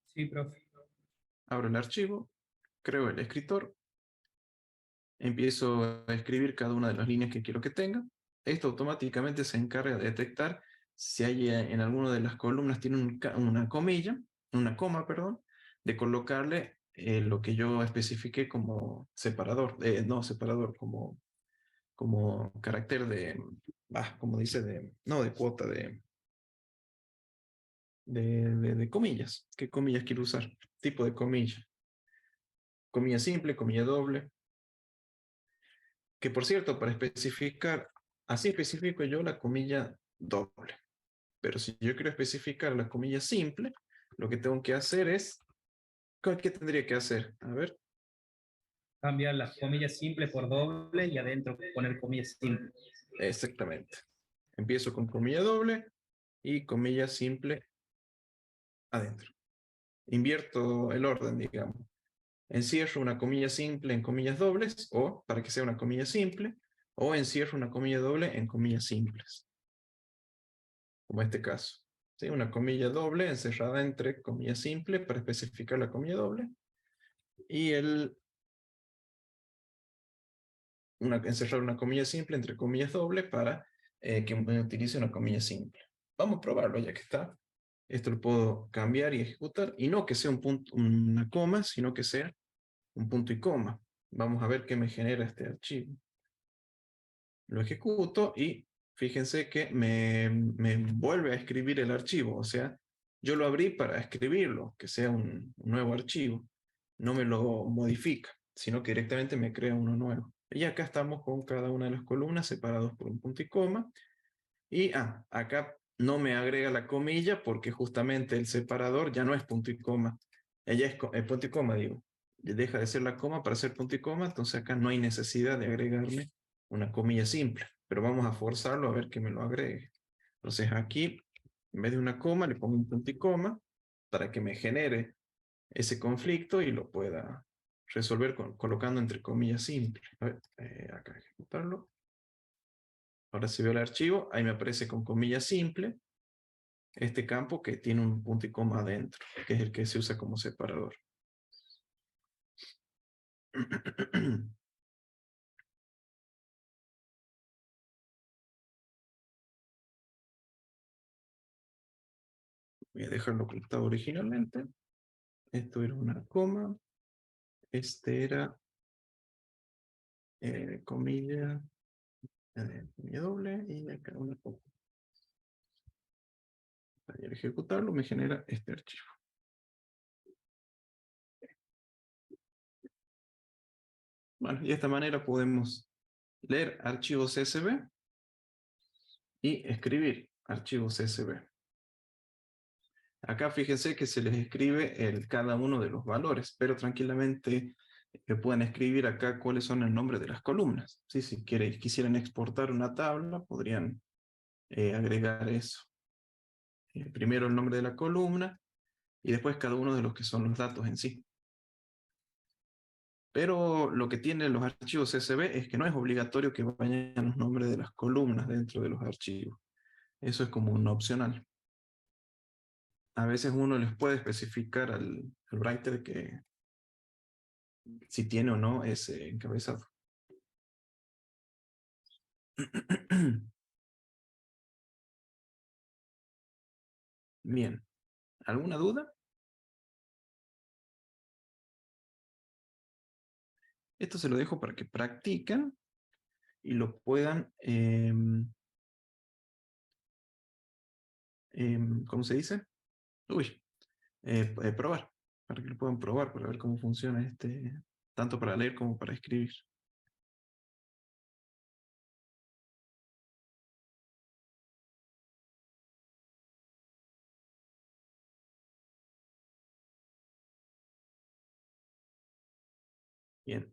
Sí, profe. Abro el archivo, creo el escritor, empiezo a escribir cada una de las líneas que quiero que tenga. Esto automáticamente se encarga de detectar si hay en alguna de las columnas tiene una comilla, una coma, perdón, de colocarle lo que yo especifiqué como separador, no separador, como carácter de, como dice, no de cuota, de comillas. ¿Qué comillas quiero usar? Tipo de comilla. Comilla simple, comilla doble. Que por cierto, para especificar, así especifico yo la comilla doble. Pero si yo quiero especificar la comilla simple, lo que tengo que hacer es, ¿qué tendría que hacer? A ver. Cambiar las comillas simples por doble y adentro poner comillas simples. Exactamente. Empiezo con comilla doble y comilla simple adentro. Invierto el orden, digamos. Encierro una comilla simple en comillas dobles, o para que sea una comilla simple, o encierro una comilla doble en comillas simples. Como este caso. ¿Sí? Una comilla doble encerrada entre comillas simple para especificar la comilla doble. Y encerrar una comilla simple entre comillas doble para que me utilice una comilla simple. Vamos a probarlo ya que está. Esto lo puedo cambiar y ejecutar. Y no que sea un punto, una coma, sino que sea un punto y coma. Vamos a ver qué me genera este archivo. Lo ejecuto y fíjense que me vuelve a escribir el archivo. O sea, yo lo abrí para escribirlo, que sea un nuevo archivo. No me lo modifica, sino que directamente me crea uno nuevo. Y acá estamos con cada una de las columnas separados por un punto y coma. Y acá no me agrega la comilla porque justamente el separador ya no es punto y coma. Ella es punto y coma, digo. Deja de ser la coma para ser punto y coma, entonces acá no hay necesidad de agregarle una comilla simple. Pero vamos a forzarlo a ver que me lo agregue. Entonces aquí, en vez de una coma, le pongo un punto y coma para que me genere ese conflicto y lo pueda resolver colocando entre comillas simple. A ver, acá ejecutarlo. Ahora si veo el archivo, ahí me aparece con comillas simple este campo que tiene un punto y coma adentro, que es el que se usa como separador. Voy a dejarlo como estaba originalmente. Esto era una coma. Este era comilla, comilla doble y acá una coma. Al ejecutarlo me genera este archivo. Bueno, y de esta manera podemos leer archivos CSV y escribir archivos CSV. Acá fíjense que se les escribe cada uno de los valores, pero tranquilamente pueden escribir acá cuáles son el nombre de las columnas. ¿Sí? Si quisieran exportar una tabla, podrían agregar eso. Primero el nombre de la columna y después cada uno de los que son los datos en sí. Pero lo que tienen los archivos CSV es que no es obligatorio que vayan los nombres de las columnas dentro de los archivos. Eso es como un opcional. A veces uno les puede especificar al writer que si tiene o no ese encabezado. Bien. ¿Alguna duda? Esto se lo dejo para que practiquen y lo puedan, ¿cómo se dice? Probar, para que lo puedan probar, para ver cómo funciona tanto para leer como para escribir. Bien.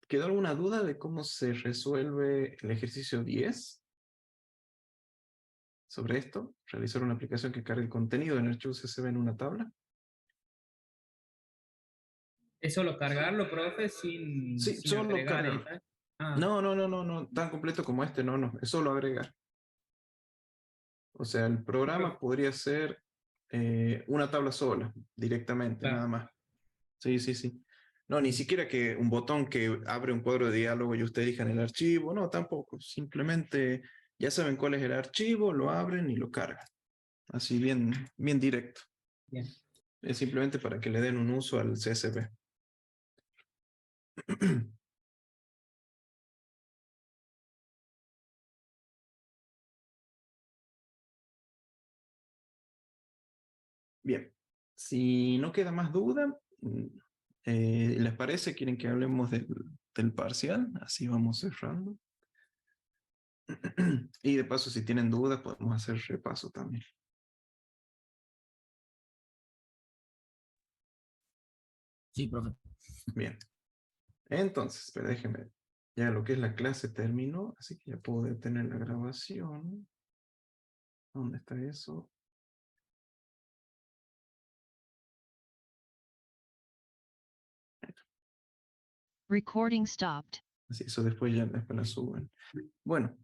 ¿Quedó alguna duda de cómo se resuelve el ejercicio 10? Sobre esto, realizar una aplicación que cargue el contenido en archivo CSV en una tabla. ¿Es solo cargarlo, profe, sin solo agregar cargarlo. Ah, No, tan completo como este, no, es solo agregar. O sea, el programa podría ser una tabla sola, directamente, claro. nada más. Sí. No, ni siquiera que un botón que abre un cuadro de diálogo y usted elija en el archivo, no, tampoco. Simplemente ya saben cuál es el archivo, lo abren y lo cargan. Así bien directo. Bien. Es simplemente para que le den un uso al CSV. Bien, si no queda más duda, ¿les parece? ¿Quieren que hablemos del parcial? Así vamos cerrando. Y de paso, si tienen dudas, podemos hacer repaso también. Sí, profe. Bien. Entonces, pero déjenme. Ya lo que es la clase terminó, así que ya puedo detener la grabación. ¿Dónde está eso? Recording stopped. Así, eso después la suben. Bueno,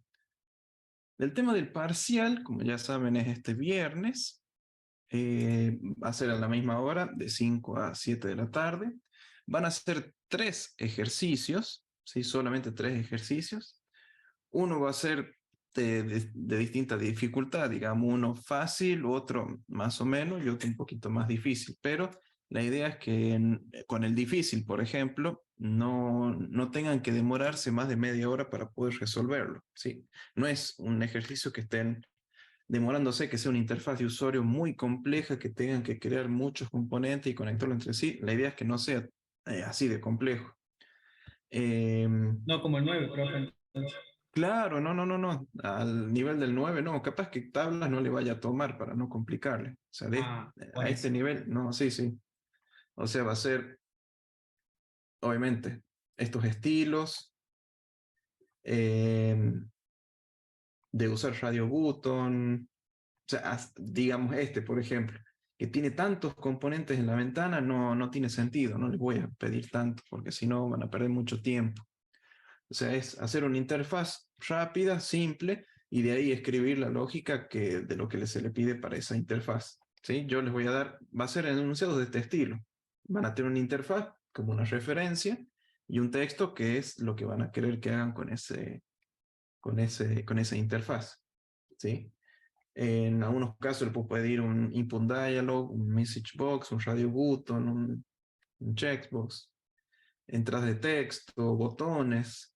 el tema del parcial, como ya saben, es este viernes. Va a ser a la misma hora, de 5 a 7 de la tarde. Van a ser 3 ejercicios, ¿sí? Solamente 3 ejercicios. Uno va a ser de distinta dificultad, digamos, uno fácil, otro más o menos y otro un poquito más difícil. Pero la idea es que con el difícil, por ejemplo, no tengan que demorarse más de media hora para poder resolverlo, ¿sí? No es un ejercicio que estén demorándose, que sea una interfaz de usuario muy compleja, que tengan que crear muchos componentes y conectarlo entre sí. La idea es que no sea así de complejo. No como el 9, profe. Entonces. Claro, no. Al nivel del 9, no. Capaz que tablas no le vaya a tomar para no complicarle. O sea, Por a este eso. nivel, no, sí. O sea, va a ser, obviamente, estos estilos de usar Radio Button. O sea, digamos por ejemplo, que tiene tantos componentes en la ventana, no tiene sentido. No les voy a pedir tanto, porque si no van a perder mucho tiempo. O sea, es hacer una interfaz rápida, simple, y de ahí escribir la lógica de lo que se le pide para esa interfaz. ¿Sí? Yo les voy a dar, va a ser enunciados de este estilo. Van a tener una interfaz como una referencia y un texto que es lo que van a querer que hagan con esa interfaz. ¿Sí? En algunos casos le puedo pedir un input dialog, un message box, un radio button, un checkbox, entradas de texto, botones,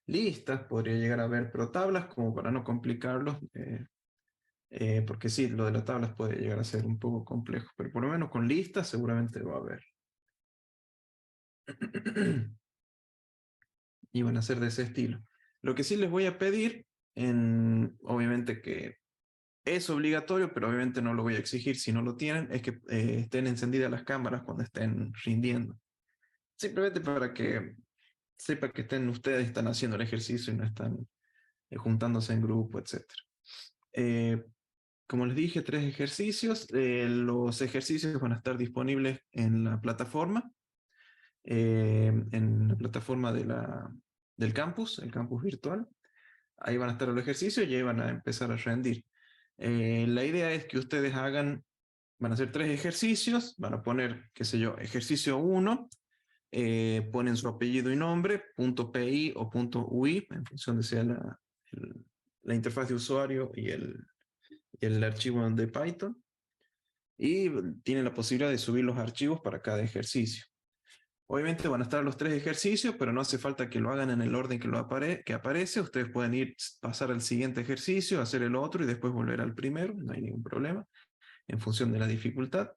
listas, podría llegar a ver, pero tablas como para no complicarlos, porque sí, lo de las tablas puede llegar a ser un poco complejo, pero por lo menos con listas seguramente va a haber. Y van a ser de ese estilo. Lo que sí les voy a pedir, obviamente que Es obligatorio, pero obviamente no lo voy a exigir si no lo tienen, es que estén encendidas las cámaras cuando estén rindiendo. Simplemente para que sepa que ustedes están haciendo el ejercicio y no están juntándose en grupo, etc. Como les dije, 3 ejercicios. Los ejercicios van a estar disponibles en la plataforma, del campus, el campus virtual. Ahí van a estar los ejercicios y ahí van a empezar a rendir. La idea es que ustedes van a hacer 3 ejercicios, van a poner, qué sé yo, ejercicio 1, ponen su apellido y nombre, .pi o .ui, en función de sea la interfaz de usuario y el archivo de Python, y tienen la posibilidad de subir los archivos para cada ejercicio. Obviamente van a estar los 3 ejercicios, pero no hace falta que lo hagan en el orden que aparece. Ustedes pueden pasar al siguiente ejercicio, hacer el otro y después volver al primero, no hay ningún problema, en función de la dificultad.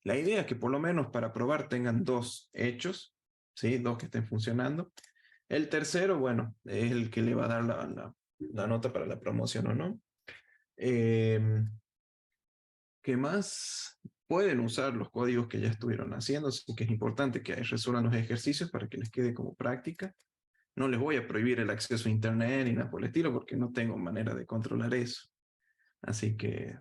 La idea es que por lo menos para probar tengan 2 hechos, ¿sí? 2 que estén funcionando. El tercero, bueno, es el que le va a dar la nota para la promoción o no. ¿Qué más? Pueden usar los códigos que ya estuvieron haciendo, así que es importante que resuelvan los ejercicios para que les quede como práctica. No les voy a prohibir el acceso a internet ni nada por el estilo, porque no tengo manera de controlar eso. Así que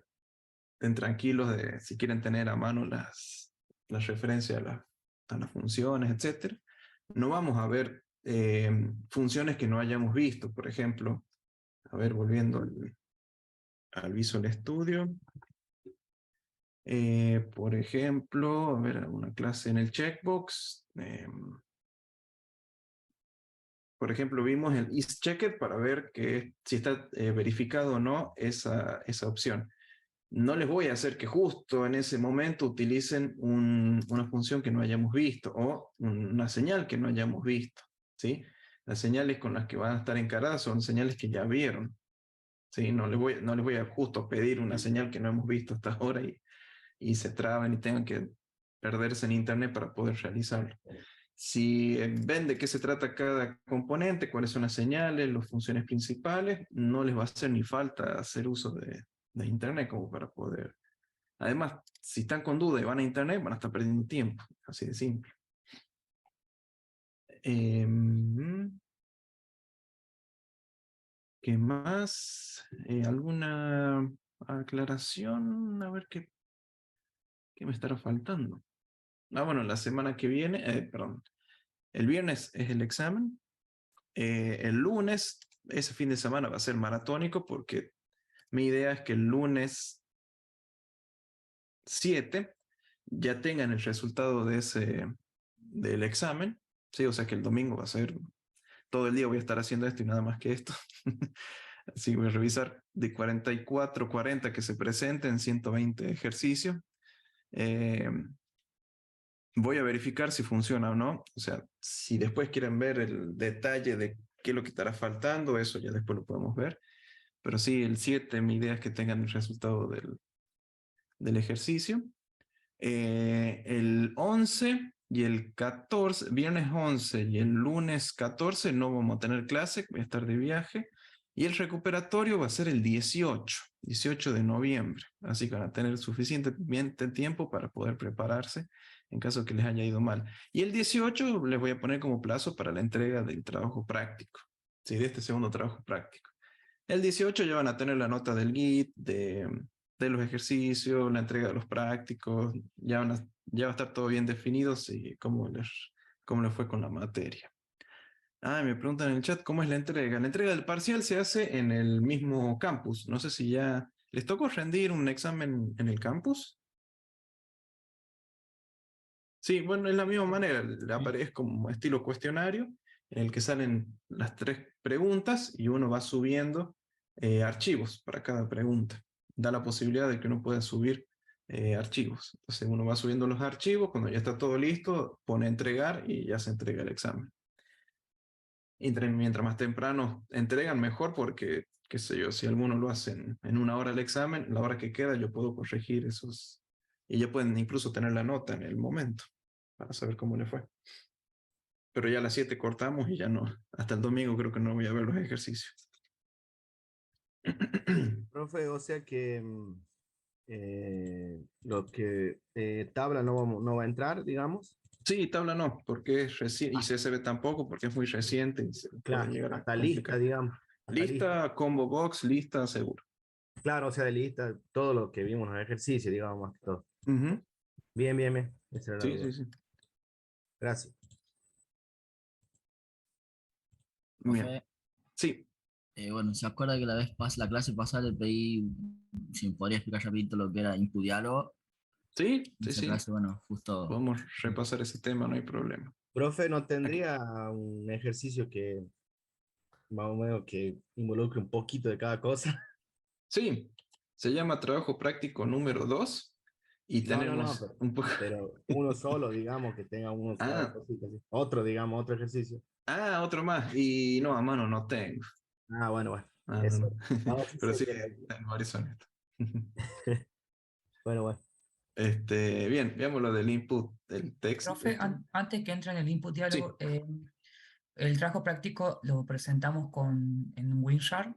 estén tranquilos de si quieren tener a mano las referencias a las funciones, etc. No vamos a ver funciones que no hayamos visto. Por ejemplo, a ver, volviendo al Visual Studio. Por ejemplo, a ver, una clase en el checkbox. Por ejemplo, vimos el isChecked para ver si está verificado o no esa opción. No les voy a hacer que justo en ese momento utilicen una función que no hayamos visto o una señal que no hayamos visto, ¿sí? Las señales con las que van a estar encaradas son señales que ya vieron, ¿sí? No les voy a justo pedir una señal que no hemos visto hasta ahora y se traben y tengan que perderse en internet para poder realizarlo. Si ven de qué se trata cada componente, cuáles son las señales, las funciones principales, no les va a hacer ni falta hacer uso de internet como para poder. Además, si están con duda y van a internet, van a estar perdiendo tiempo, así de simple. ¿Qué más? ¿Alguna aclaración? A ver qué me estará faltando. Bueno, la semana que viene, perdón, el viernes es el examen. El lunes, ese fin de semana va a ser maratónico porque mi idea es que el lunes 7 ya tengan el resultado del examen, ¿sí? O sea que el domingo va a ser, todo el día voy a estar haciendo esto y nada más que esto. Así voy a revisar de 44, 40 que se presenten, 120 ejercicios. Voy a verificar si funciona o no. O sea, si después quieren ver el detalle de qué es lo que estará faltando, eso ya después lo podemos ver. Pero sí, el 7, mi idea es que tengan el resultado del ejercicio. El 11 y el 14, viernes 11 y el lunes 14 no vamos a tener clase, voy a estar de viaje. Y el recuperatorio va a ser el 18 de noviembre. Así que van a tener suficiente tiempo para poder prepararse en caso que les haya ido mal. Y el 18 les voy a poner como plazo para la entrega del trabajo práctico, ¿sí? De este segundo trabajo práctico. El 18 ya van a tener la nota del Git, de los ejercicios, la entrega de los prácticos, ya va a estar todo bien definido, sí, cómo les fue con la materia. Me preguntan en el chat, ¿cómo es la entrega? La entrega del parcial se hace en el mismo campus. No sé si ya les tocó rendir un examen en el campus. Sí, bueno, es la misma manera. Es como estilo cuestionario, en el que salen las 3 preguntas y uno va subiendo archivos para cada pregunta. Da la posibilidad de que uno pueda subir archivos. Entonces uno va subiendo los archivos, cuando ya está todo listo, pone entregar y ya se entrega el examen. Y mientras más temprano entregan, mejor, porque, qué sé yo, si alguno lo hace en 1 hora el examen, la hora que queda yo puedo corregir esos, y ya pueden incluso tener la nota en el momento, para saber cómo le fue. Pero ya a las 7 cortamos y ya no, hasta el domingo creo que no voy a ver los ejercicios. Profe, o sea que lo que tabla no va a entrar, digamos. Sí, tabla no, porque es reciente, y CSV tampoco, porque es muy reciente y se puede Claro, llegar a hasta lista, complicar. digamos. Hasta lista. Lista, combo box, lista, seguro. Claro, o sea, de lista, todo lo que vimos en el ejercicio, digamos, más que todo. Ujú. Bien, bien, bien. Esa era la Sí, duda. sí, sí. Gracias. Bien. Profe, Sí, bueno, ¿se acuerda que la clase pasada le pedí si me podría explicar rapidito lo que era input diálogo? sí, En sí, esa sí. clase, bueno, justo. Podemos repasar ese tema, no hay problema. Profe, ¿no Aquí. tendría un ejercicio que más o menos que involucre un poquito de cada cosa? Sí, se llama trabajo práctico número 2 y No, tenemos un poco... pero uno solo, digamos, que tenga uno cada Ah, cosita así. Otro, digamos, otro ejercicio. otro más. Y no, a mano no tengo. Ah, bueno, bueno. Ah, no, Eso. no. No, sí Pero sé sí, que hay. tengo varios sonetos. Bueno, bueno. Bien, veamos lo del input del texto. Profe, antes que entre en el input Sí, diálogo, ¿el trabajo práctico lo presentamos en WinRAR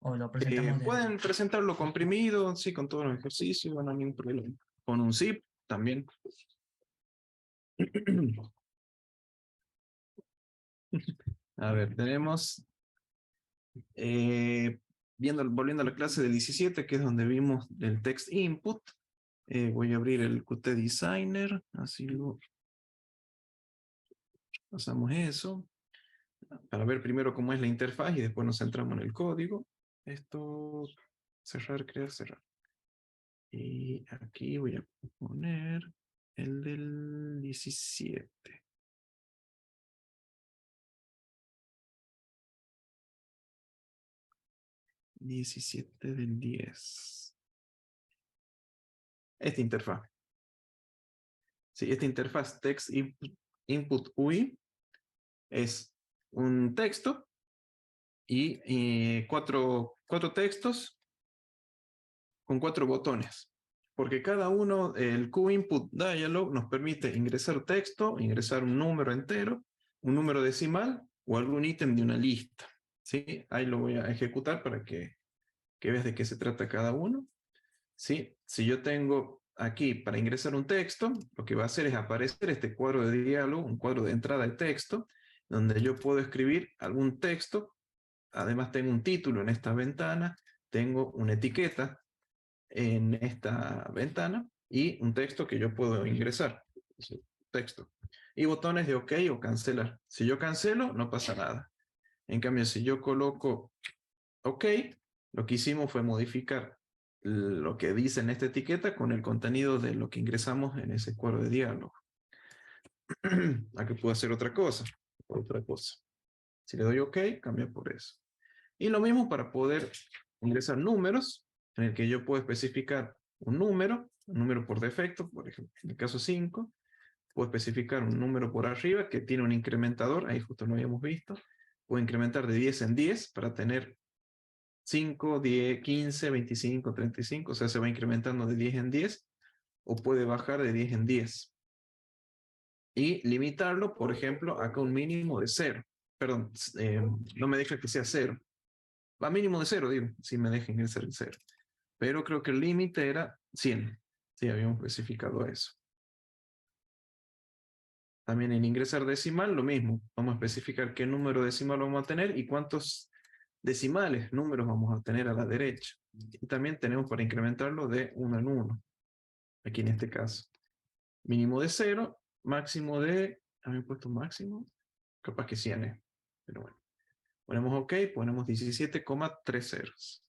o lo presentamos desde... pueden presentarlo comprimido, sí, con todos los ejercicios, no hay ningún problema. Con un zip también. A ver, tenemos, volviendo a la clase del 17, que es donde vimos el text input. Voy a abrir el Qt Designer, así lo pasamos eso, para ver primero cómo es la interfaz y después nos centramos en el código. Esto, cerrar, crear, cerrar. Y aquí voy a poner el del 17. (17/10). Esta interfaz. Sí, esta interfaz text input UI es un texto y cuatro textos con 4 botones. Porque cada uno, el QInput Dialog nos permite ingresar texto, ingresar un número entero, un número decimal o algún ítem de una lista. ¿Sí? Ahí lo voy a ejecutar para que veas de qué se trata cada uno. ¿Sí? Si yo tengo aquí para ingresar un texto, lo que va a hacer es aparecer este cuadro de diálogo, un cuadro de entrada de texto, donde yo puedo escribir algún texto. Además tengo un título en esta ventana, tengo una etiqueta en esta ventana y un texto que yo puedo ingresar. Texto. Y botones de OK o cancelar. Si yo cancelo, no pasa nada. En cambio, si yo coloco OK, lo que hicimos fue modificar lo que dice en esta etiqueta con el contenido de lo que ingresamos en ese cuadro de diálogo. Aquí puedo hacer otra cosa. Si le doy OK, cambia por eso. Y lo mismo para poder ingresar números, en el que yo puedo especificar un número por defecto, por ejemplo, en el caso 5, puedo especificar un número por arriba que tiene un incrementador, ahí justo lo habíamos visto, puedo incrementar de 10 en 10 para tener 5, 10, 15, 25, 35, o sea, se va incrementando de 10 en 10, o puede bajar de 10 en 10. Y limitarlo, por ejemplo, acá un mínimo de 0. Perdón, no me deja que sea 0. Va mínimo de 0, digo, si me deja ingresar el 0. Pero creo que el límite era 100. Sí, habíamos especificado eso. También en ingresar decimal, lo mismo. Vamos a especificar qué número decimal vamos a tener y cuántos decimales, números vamos a tener a la derecha. Y también tenemos para incrementarlo de 1 en 1. Aquí en este caso. Mínimo de 0, máximo de... ¿Habían puesto máximo? Capaz que 100, pero bueno. Ponemos OK, ponemos 17,3 ceros.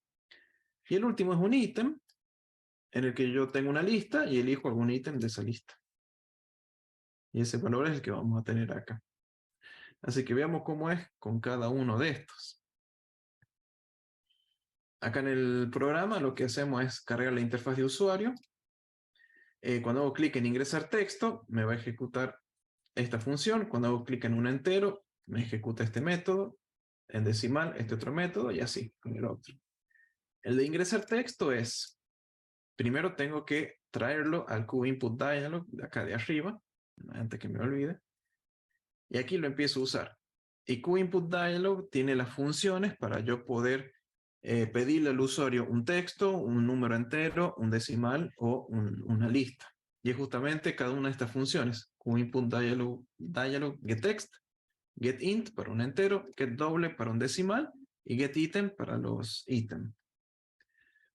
Y el último es un ítem, en el que yo tengo una lista y elijo algún ítem de esa lista. Y ese valor es el que vamos a tener acá. Así que veamos cómo es con cada uno de estos. Acá en el programa lo que hacemos es cargar la interfaz de usuario. Cuando hago clic en ingresar texto, me va a ejecutar esta función. Cuando hago clic en un entero, me ejecuta este método. En decimal, este otro método, y así con el otro. El de ingresar texto es, primero tengo que traerlo al QInput Dialog de acá de arriba, antes que me olvide. Y aquí lo empiezo a usar. Y QInput Dialog tiene las funciones para yo poder pedirle al usuario un texto, un número entero, un decimal o una lista. Y es justamente cada una de estas funciones, como input dialog getText, getInt para un entero, getDouble para un decimal y getItem para los ítems.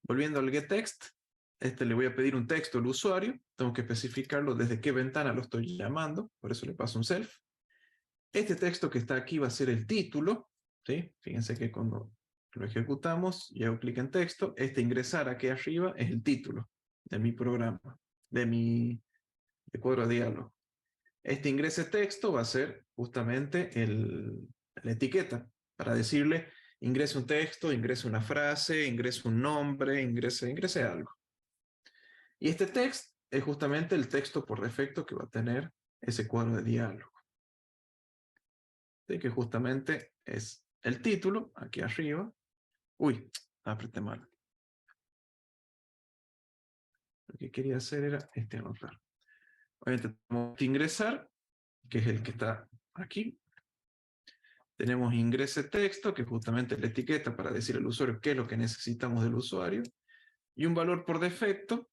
Volviendo al getText, le voy a pedir un texto al usuario, tengo que especificarlo desde qué ventana lo estoy llamando, por eso le paso un self. Este texto que está aquí va a ser el título, ¿sí? Fíjense que cuando lo ejecutamos, y hago clic en texto, ingresar aquí arriba es el título de mi programa, de cuadro de diálogo. Ingrese texto va a ser justamente la etiqueta, para decirle, ingrese un texto, ingrese una frase, ingrese un nombre, ingrese algo. Y este text es justamente el texto por defecto que va a tener ese cuadro de diálogo. ¿Sí? Que justamente es el título, aquí arriba. Uy, apreté mal. Lo que quería hacer era anotar. Obviamente tenemos que ingresar, que es el que está aquí. Tenemos ingrese texto, que es justamente la etiqueta para decir al usuario qué es lo que necesitamos del usuario. Y un valor por defecto,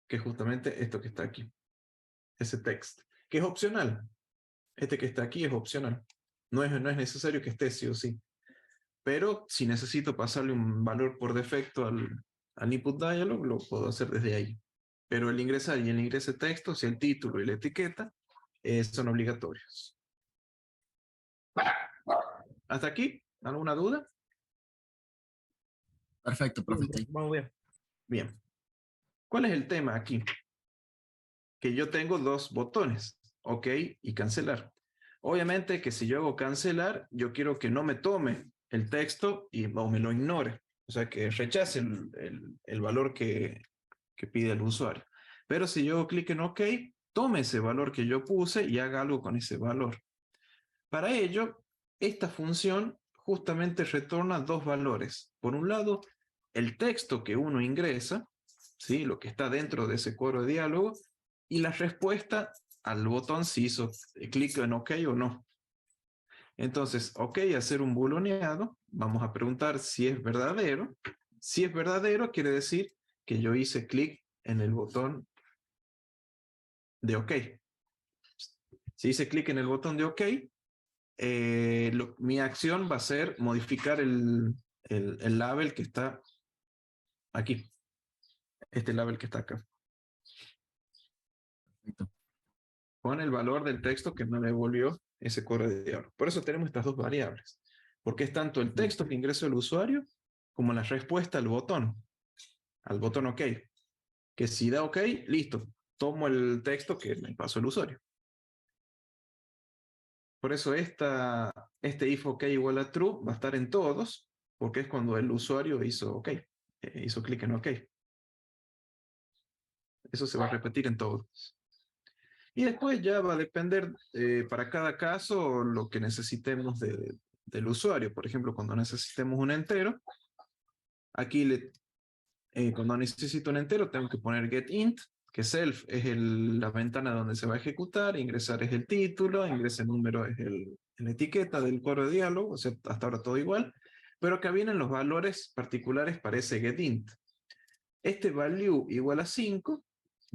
que es justamente esto que está aquí. Ese text, que es opcional. Este que está aquí es opcional. No es necesario que esté sí o sí. Pero si necesito pasarle un valor por defecto al input dialog, lo puedo hacer desde ahí. Pero el ingresar y el ingrese texto, si el título y la etiqueta, son obligatorios. ¿Hasta aquí? ¿Alguna duda? Perfecto, perfecto. Vamos bien. Bien. ¿Cuál es el tema aquí? Que yo tengo dos botones, OK y cancelar. Obviamente que si yo hago cancelar, yo quiero que no me tome el texto o me lo ignore. O sea, que rechace el valor que pide el usuario. Pero si yo hago clic en OK, tome ese valor que yo puse y haga algo con ese valor. Para ello, esta función justamente retorna dos valores. Por un lado, el texto que uno ingresa, ¿sí? Lo que está dentro de ese cuadro de diálogo, y la respuesta al botón si hizo clic en OK o no. Entonces, OK, hacer un booleaneado, vamos a preguntar si es verdadero. Si es verdadero, quiere decir que yo hice clic en el botón de OK. Si hice clic en el botón de OK, mi acción va a ser modificar el label que está aquí. Este label que está acá. Perfecto. Con el valor del texto que me devolvió ese cuadro de diálogo. Por eso tenemos estas dos variables. Porque es tanto el texto que ingresó el usuario como la respuesta al botón OK. Que si da OK, listo. Tomo el texto que me pasó el usuario. Por eso este if OK igual a true va a estar en todos, porque es cuando el usuario hizo OK, hizo clic en OK. Eso se va a repetir en todos. Y después ya va a depender para cada caso lo que necesitemos del usuario. Por ejemplo, cuando necesitemos un entero, aquí cuando necesito un entero tengo que poner getInt, que self es la ventana donde se va a ejecutar, ingresar es el título, ingrese número es la etiqueta del cuadro de diálogo, o sea, hasta ahora todo igual, pero acá vienen los valores particulares para ese getInt. Este value igual a 5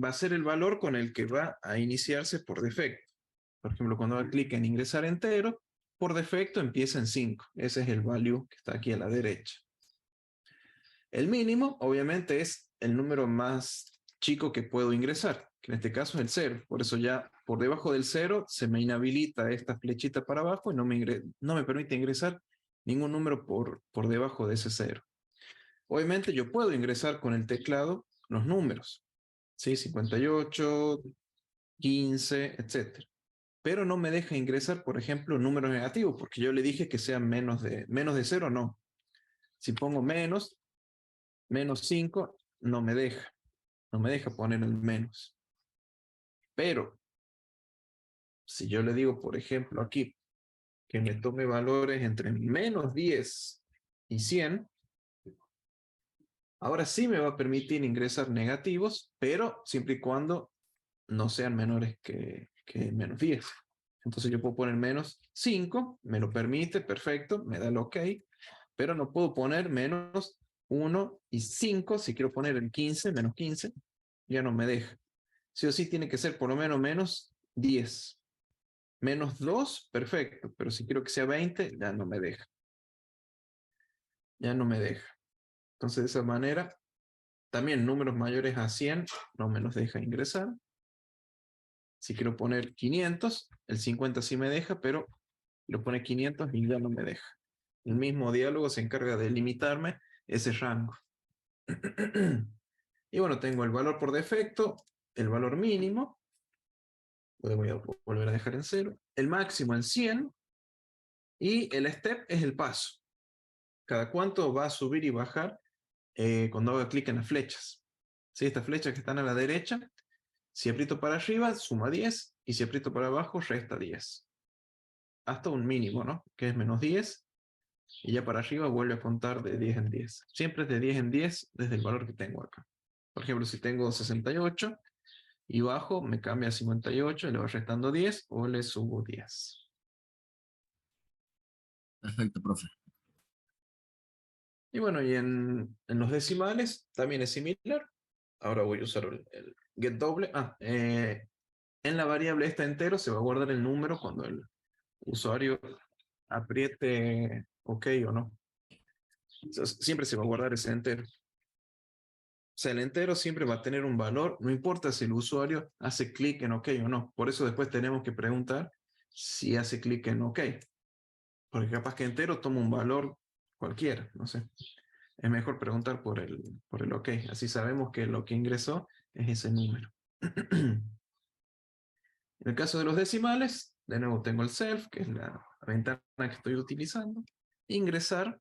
va a ser el valor con el que va a iniciarse por defecto. Por ejemplo, cuando hago clic en ingresar entero, por defecto empieza en 5. Ese es el value que está aquí a la derecha. El mínimo, obviamente, es el número más chico que puedo ingresar, que en este caso es el 0. Por eso ya por debajo del 0 se me inhabilita esta flechita para abajo y no me permite ingresar ningún número por debajo de ese 0. Obviamente yo puedo ingresar con el teclado los números, ¿sí? 58, 15, etc. Pero no me deja ingresar, por ejemplo, números negativos, porque yo le dije que sean menos de 0, no. Si pongo menos 5, no me deja. No me deja poner el menos. Pero, si yo le digo, por ejemplo, aquí, que me tome valores entre menos 10 y 100, ahora sí me va a permitir ingresar negativos, pero siempre y cuando no sean menores que menos 10. Entonces yo puedo poner menos 5, me lo permite, perfecto, me da el OK. pero no puedo poner menos 1 y 5. Si quiero poner el 15, menos 15, ya no me deja. Sí o sí tiene que ser por lo menos 10. Menos 2, perfecto, pero si quiero que sea 20, ya no me deja. Ya no me deja. Entonces, de esa manera, también números mayores a 100 no me los deja ingresar. Si quiero poner 500, el 50 sí me deja, pero lo pone 500 y ya no me deja. El mismo diálogo se encarga de limitarme ese rango. Y bueno, tengo el valor por defecto, el valor mínimo, lo voy a volver a dejar en 0, el máximo en 100, y el step es el paso. Cada cuánto va a subir y bajar cuando haga clic en las flechas. ¿Sí? Estas flechas que están a la derecha, si aprieto para arriba, suma 10, y si aprieto para abajo, resta 10. Hasta un mínimo, ¿no? Que es menos 10, y ya para arriba vuelve a contar de 10 en 10. Siempre es de 10 en 10 desde el valor que tengo acá. Por ejemplo, si tengo 68 y bajo, me cambia a 58, le voy restando 10 o le subo 10. Perfecto, profe. Y bueno, y en los decimales también es similar. Ahora voy a usar el get doble. En la variable esta entero se va a guardar el número cuando el usuario apriete OK o no. Entonces, siempre se va a guardar ese entero. O sea, el entero siempre va a tener un valor, no importa si el usuario hace clic en OK o no. Por eso después tenemos que preguntar si hace clic en OK. Porque capaz que entero toma un valor cualquiera, no sé. Es mejor preguntar por el OK. Así sabemos que lo que ingresó es ese número. En el caso de los decimales, de nuevo tengo el self, que es la ventana que estoy utilizando. Ingresar,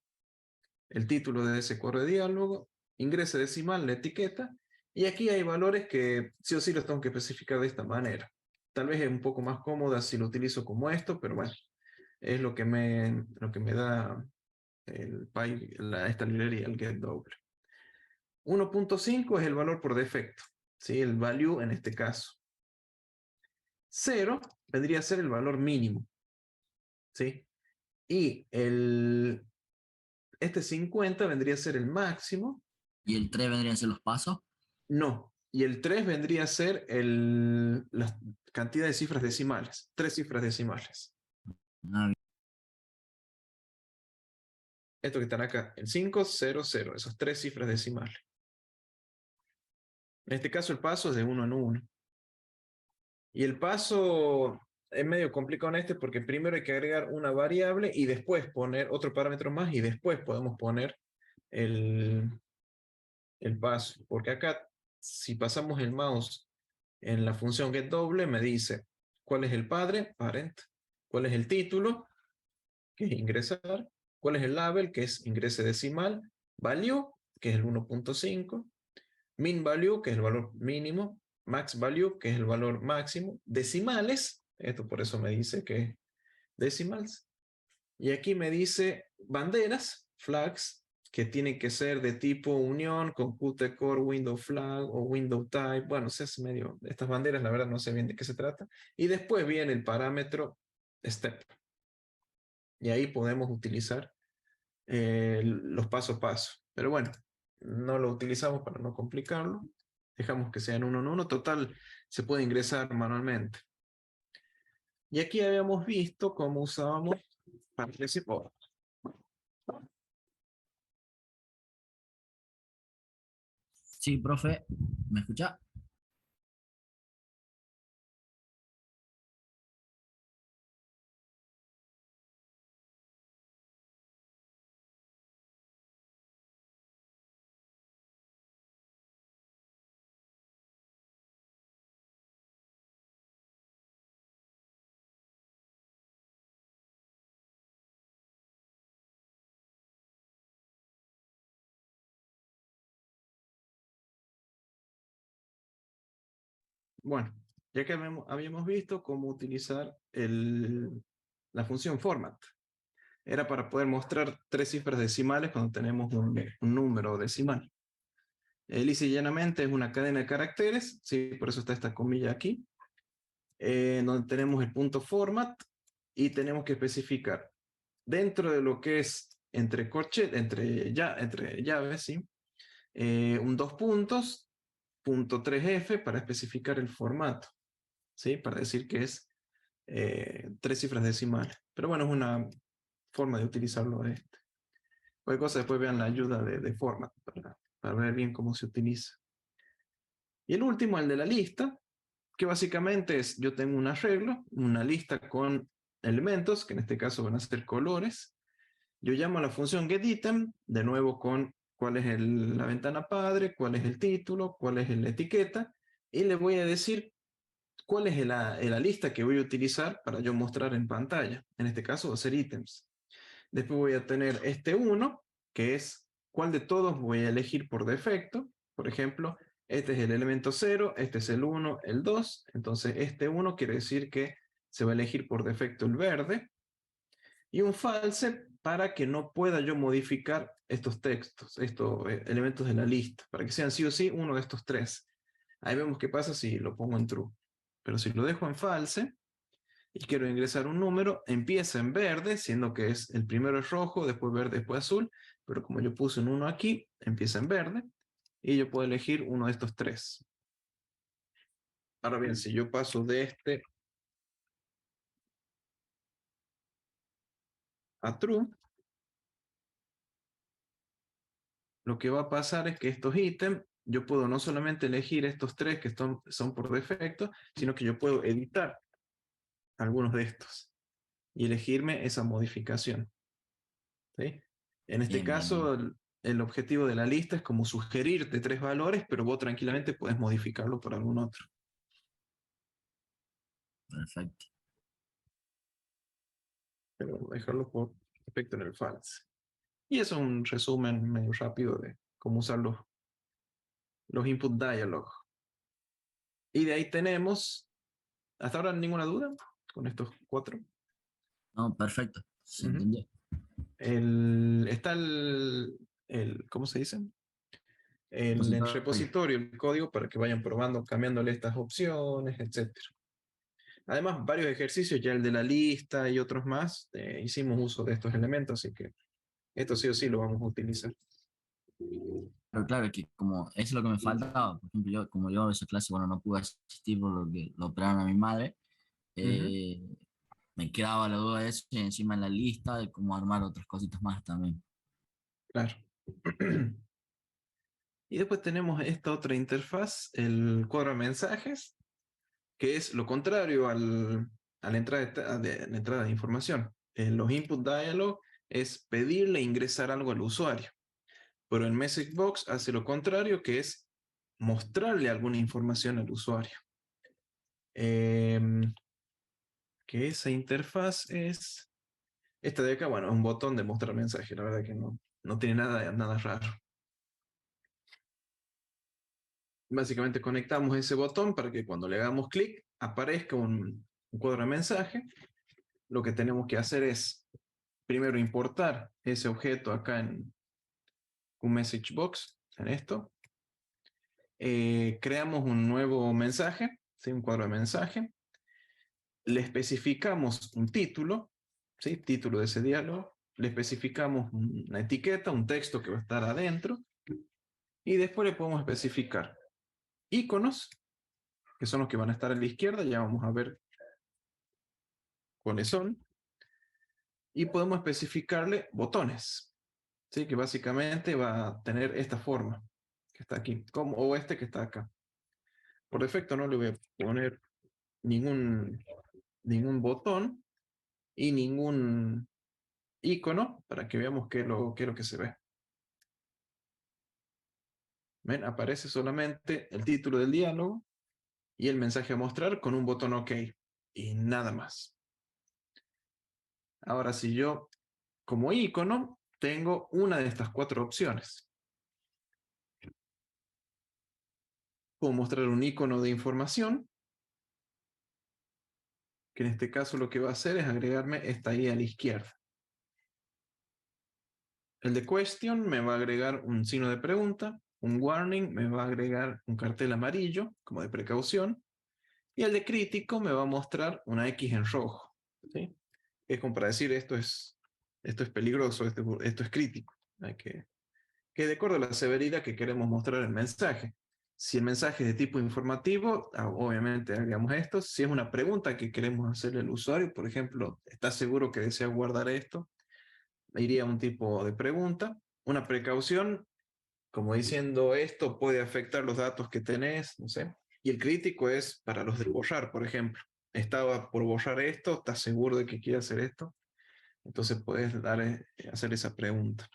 el título de ese correo de diálogo, ingrese decimal, la etiqueta, y aquí hay valores que sí o sí los tengo que especificar de esta manera. Tal vez es un poco más cómoda si lo utilizo como esto, pero bueno, es lo que me da esta librería, el get doble. 1.5 es el valor por defecto, ¿sí? El value en este caso. 0 vendría a ser el valor mínimo, ¿sí? Y este 50 vendría a ser el máximo. ¿Y el 3 vendrían a ser los pasos? No. Y el 3 vendría a ser la cantidad de cifras decimales. 3 cifras decimales. Ah, Esto que están acá, el 5, 0, 0. Esas 3 cifras decimales. En este caso el paso es de 1 en 1. Y el paso es medio complicado en este porque primero hay que agregar una variable y después poner otro parámetro más y después podemos poner el paso. Porque acá, si pasamos el mouse en la función getDoble, me dice cuál es el padre, parent, cuál es el título, que es ingresar, cuál es el label, que es ingrese decimal, value, que es el 1.5, min value, que es el valor mínimo, max value, que es el valor máximo, decimales, esto por eso me dice que es decimals, y aquí me dice banderas, flags, que tienen que ser de tipo unión con Qt Core, window flag o window type. Bueno, es medio, estas banderas la verdad no sé bien de qué se trata. Y después viene el parámetro step. Y ahí podemos utilizar los paso a paso. Pero bueno, no lo utilizamos para no complicarlo. Dejamos que sean uno en uno. Total, se puede ingresar manualmente. Y aquí habíamos visto cómo usábamos participo. Sí, profe, ¿me escucha? Bueno, ya que habíamos visto cómo utilizar la función format. Era para poder mostrar 3 cifras decimales cuando tenemos un número decimal. Lisa y llanamente es una cadena de caracteres, ¿sí? Por eso está esta comilla aquí, donde tenemos el punto format y tenemos que especificar dentro de lo que es entre entre llaves, ¿sí? Un 2 puntos, punto 3F para especificar el formato, ¿sí? Para decir que es 3 cifras decimales. Pero bueno, es una forma de utilizarlo. Cualquier cosa, después vean la ayuda de format para ver bien cómo se utiliza. Y el último, el de la lista, que básicamente es, yo tengo un arreglo, una lista con elementos, que en este caso van a ser colores. Yo llamo a la función getItem, de nuevo con cuál es la ventana padre, cuál es el título, cuál es la etiqueta, y le voy a decir cuál es la lista que voy a utilizar para yo mostrar en pantalla. En este caso va a ser ítems. Después voy a tener este 1, que es cuál de todos voy a elegir por defecto. Por ejemplo, este es el elemento 0, este es el 1, el 2. Entonces este 1 quiere decir que se va a elegir por defecto el verde. Y un false para que no pueda yo modificar estos textos, estos elementos de la lista, para que sean sí o sí uno de estos tres. Ahí vemos qué pasa si lo pongo en true. Pero si lo dejo en false y quiero ingresar un número, empieza en verde, siendo que el primero es rojo, después verde, después azul, pero como yo puse un 1 aquí, empieza en verde, y yo puedo elegir uno de estos tres. Ahora bien, si yo paso de este a true, lo que va a pasar es que estos ítems, yo puedo no solamente elegir estos tres que son por defecto, sino que yo puedo editar algunos de estos y elegirme esa modificación. ¿Sí? En este Bien, bien, caso, bien. el objetivo de la lista es como sugerirte tres valores, pero vos tranquilamente puedes modificarlo por algún otro. Perfecto. Pero dejarlo por defecto en el false. Y eso es un resumen medio rápido de cómo usar los input dialog. Y de ahí tenemos, hasta ahora ninguna duda con estos 4. No, perfecto. Se Ujú. entendió. Está ¿cómo se dice? El repositorio, el código para que vayan probando, cambiándole estas opciones, etc. Además, varios ejercicios, ya el de la lista y otros más, hicimos uso de estos elementos, así que esto sí o sí lo vamos a utilizar. Pero claro, que como eso es lo que me faltaba, por ejemplo, como yo a esa clase, bueno, no pude asistir por lo que lo operaron a mi madre, me quedaba la duda de eso y encima en la lista de cómo armar otras cositas más también. Claro. Y después tenemos esta otra interfaz, el cuadro de mensajes, que es lo contrario a la entrada de información. Los input dialog es pedirle ingresar algo al usuario. Pero el message box hace lo contrario, que es mostrarle alguna información al usuario. Que esa interfaz es esta de acá, bueno, es un botón de mostrar mensaje, la verdad que no tiene nada raro. Básicamente conectamos ese botón para que cuando le hagamos clic aparezca un cuadro de mensaje. Lo que tenemos que hacer es primero importar ese objeto acá en un message box, en esto. Creamos un nuevo mensaje, ¿sí? Un cuadro de mensaje. Le especificamos un título, ¿sí? Título de ese diálogo. Le especificamos una etiqueta, un texto que va a estar adentro. Y después le podemos especificar iconos, que son los que van a estar a la izquierda. Ya vamos a ver cuáles son. Y podemos especificarle botones, ¿sí? Que básicamente va a tener esta forma, que está aquí, o este que está acá. Por defecto no le voy a poner ningún botón y ningún icono para que veamos qué es lo que se ve. ¿Ven? Aparece solamente el título del diálogo y el mensaje a mostrar con un botón OK y nada más. Ahora, si yo como icono tengo una de estas 4 opciones. Puedo mostrar un icono de información, que en este caso lo que va a hacer es agregarme esta I a la izquierda. El de question me va a agregar un signo de pregunta, un warning me va a agregar un cartel amarillo, como de precaución, y el de crítico me va a mostrar una X en rojo, ¿sí? Es como para decir esto es esto es peligroso, esto es crítico. Hay que de acuerdo a la severidad que queremos mostrar el mensaje. Si el mensaje es de tipo informativo, obviamente hagamos esto. Si es una pregunta que queremos hacerle al usuario, por ejemplo, ¿estás seguro que desea guardar esto? Iría a un tipo de pregunta. Una precaución, como diciendo esto puede afectar los datos que tenés, no sé. Y el crítico es para los de borrar, por ejemplo. Estaba por borrar esto, ¿estás seguro de que quiere hacer esto? Entonces puedes hacer esa pregunta.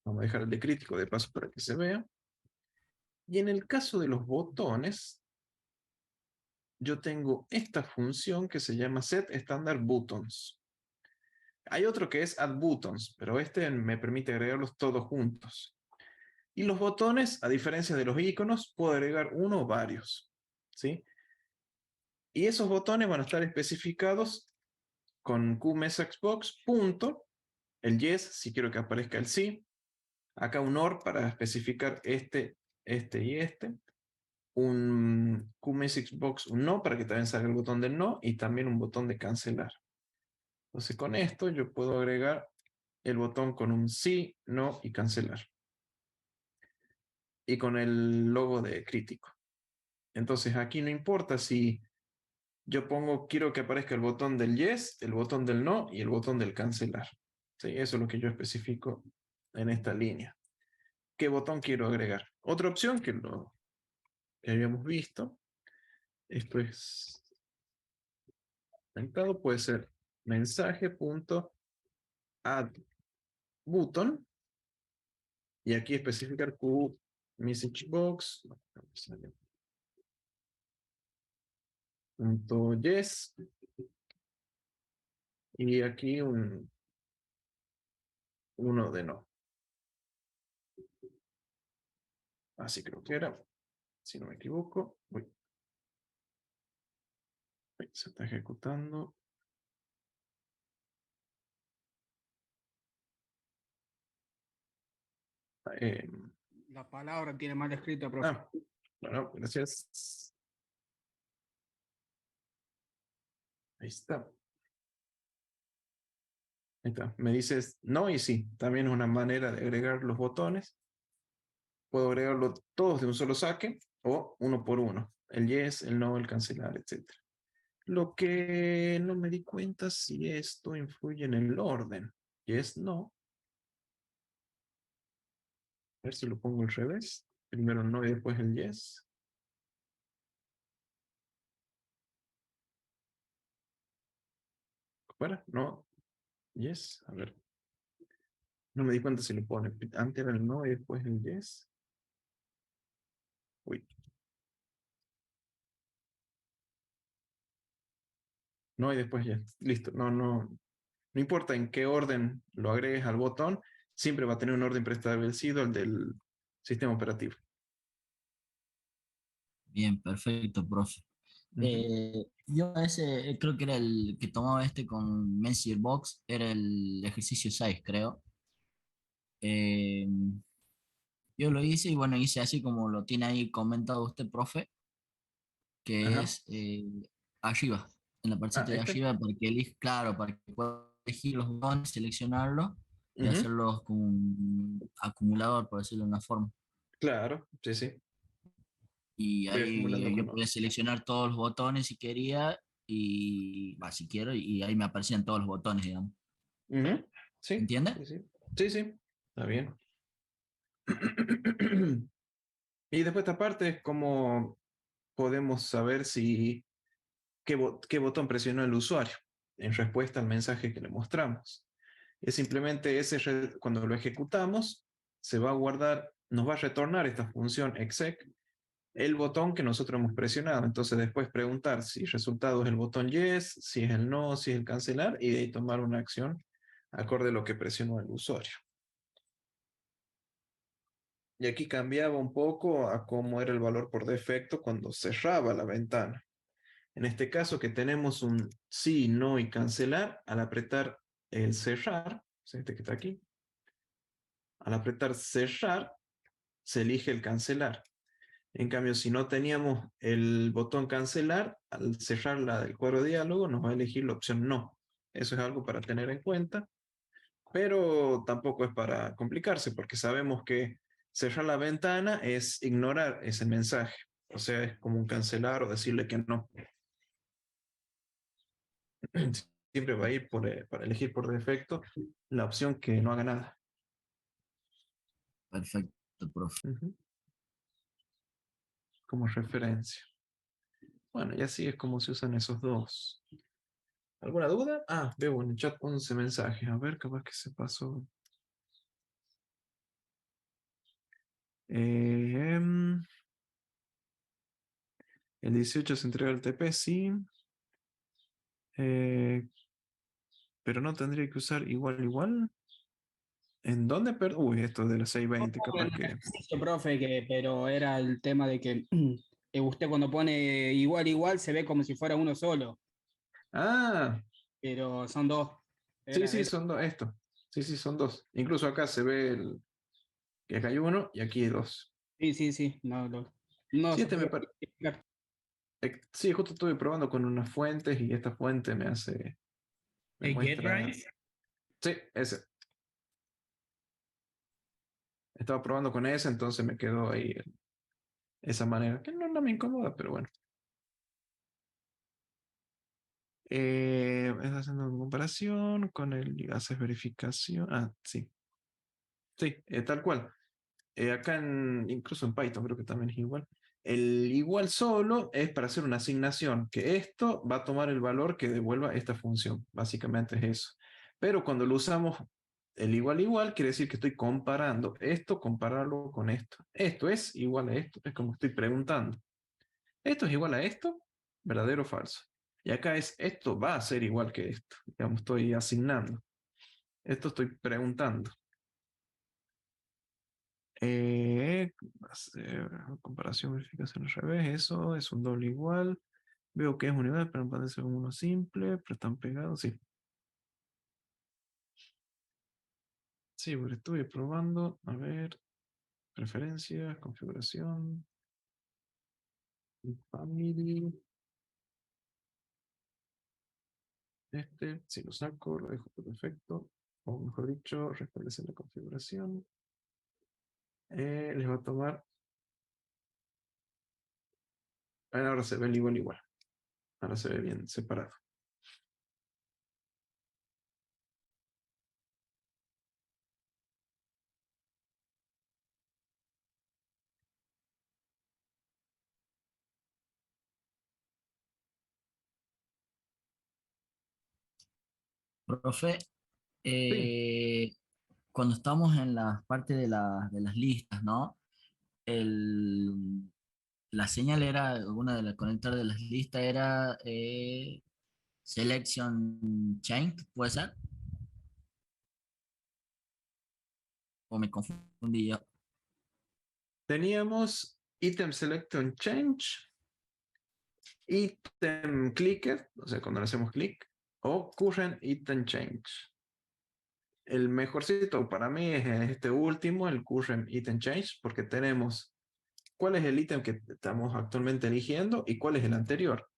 Vamos a dejar el de crítico de paso para que se vea. Y en el caso de los botones, yo tengo esta función que se llama setStandarDButtons. Hay otro que es addButtons, pero este me permite agregarlos todos juntos. Y los botones, a diferencia de los iconos, puedo agregar uno o varios, ¿sí? Y esos botones van a estar especificados con qmessageBox, punto, el yes, si quiero que aparezca el sí, acá un OR para especificar este y este, un qmessageBox, un no, para que también salga el botón del no, y también un botón de cancelar. Entonces con esto yo puedo agregar el botón con un sí, no y cancelar. Y con el logo de crítico. Entonces aquí no importa si yo pongo, quiero que aparezca el botón del yes, el botón del no y el botón del cancelar. ¿Sí? Eso es lo que yo especifico en esta línea. ¿Qué botón quiero agregar? Otra opción que habíamos visto, esto es comentado, puede ser mensaje.addButton y aquí especificar qmessageBox .yes y aquí uno de no. Así creo que era, si no me equivoco. Uy, se está ejecutando. La palabra tiene mal escrita, profe. Bueno, gracias. Ahí está. Ahí está. Me dices no y sí. También es una manera de agregar los botones. Puedo agregarlos todos de un solo saque o uno por uno. El yes, el no, el cancelar, etc. Lo que no me di cuenta si esto influye en el orden. Yes, no. A ver si lo pongo al revés. Primero el no y después el yes. ¿Fuera? No. Yes. A ver. No me di cuenta si lo pone. Antes era el no y después el yes. Uy. No y después yes. Listo. No importa en qué orden lo agregues al botón, siempre va a tener un orden preestablecido el del sistema operativo. Bien, perfecto, profe. Yo ese creo que era el que tomaba con Messier Box, era el ejercicio 6, creo. Eh, yo lo hice y bueno, hice así como lo tiene ahí comentado usted, profe, que Ajá. es arriba, en la partecita de arriba, para que elija, claro, para que pueda elegir los botones, seleccionarlos y hacerlos como un acumulador, por decirlo de una forma. Claro, sí, sí. Y Voy acumulando ahí yo con podía seleccionar todos los botones si quería, y si quiero, y ahí me aparecían todos los botones, digamos. Sí, ¿Entiende? sí, está bien. Y después esta parte es cómo podemos saber qué botón presionó el usuario en respuesta al mensaje que le mostramos. Es simplemente cuando lo ejecutamos, se va a guardar, nos va a retornar esta función exec, el botón que nosotros hemos presionado. Entonces después preguntar si el resultado es el botón yes, si es el no, si es el cancelar, y de ahí tomar una acción acorde a lo que presionó el usuario. Y aquí cambiaba un poco a cómo era el valor por defecto cuando cerraba la ventana. En este caso que tenemos un sí, no y cancelar, al apretar el cerrar, este que está aquí, al apretar cerrar, se elige el cancelar. En cambio, si no teníamos el botón cancelar, al cerrar el cuadro de diálogo nos va a elegir la opción no. Eso es algo para tener en cuenta, pero tampoco es para complicarse, porque sabemos que cerrar la ventana es ignorar ese mensaje. O sea, es como un cancelar o decirle que no. Siempre va a ir para elegir por defecto la opción que no haga nada. Perfecto, profe. Como referencia. Bueno, y así es como se usan esos dos. ¿Alguna duda? Ah, veo en el chat 11 mensajes. A ver, capaz que se pasó. El 18 se entrega el TP, sí. Pero no tendría que usar igual. ¿En dónde? Uy, esto de las 620, capaz que. Sí, profe, pero era el tema de que usted cuando pone igual se ve como si fuera uno solo, Ah, pero son dos. sí, Era, sí, son dos. Esto. Sí, sí, son dos. Incluso acá se ve que acá hay uno y aquí hay dos. sí. No Sí, se este me puede parece. explicar. Sí, justo estuve probando con unas fuentes y esta fuente me muestra. Sí, ese. Estaba probando con ese, entonces me quedó ahí esa manera, que no me incomoda, pero bueno. Estás haciendo una comparación con haces verificación. Ah, sí. Sí, tal cual. Acá incluso en Python creo que también es igual. El igual solo es para hacer una asignación, que esto va a tomar el valor que devuelva esta función. Básicamente es eso. Pero cuando lo usamos el igual, quiere decir que estoy comparando esto, compararlo con esto. Esto es igual a esto, es como estoy preguntando. ¿Esto es igual a esto? ¿Verdadero o falso? Y acá es, esto va a ser igual que esto. Digamos, estoy asignando. Esto estoy preguntando. Hacer comparación, verificación al revés, eso es un doble igual. Veo que es un igual, pero parece como uno simple, pero están pegados, sí. Sí, porque estuve probando, a ver, preferencias, configuración, family. Si lo saco, lo dejo perfecto. O mejor dicho, restablecer la configuración. Les va a tomar. Ahora se ve el igual. Ahora se ve bien separado. Profe, Sí. cuando estamos en la parte de las listas, ¿no? La señal era, una de las conectores de las listas era Selection Chain, ¿puede ser? ¿O me confundí yo? Teníamos item selection change, item clicker, o sea, cuando le hacemos clic, o current item change. El mejorcito para mí es este último, el current item change, porque tenemos cuál es el ítem que estamos actualmente eligiendo y cuál es el anterior.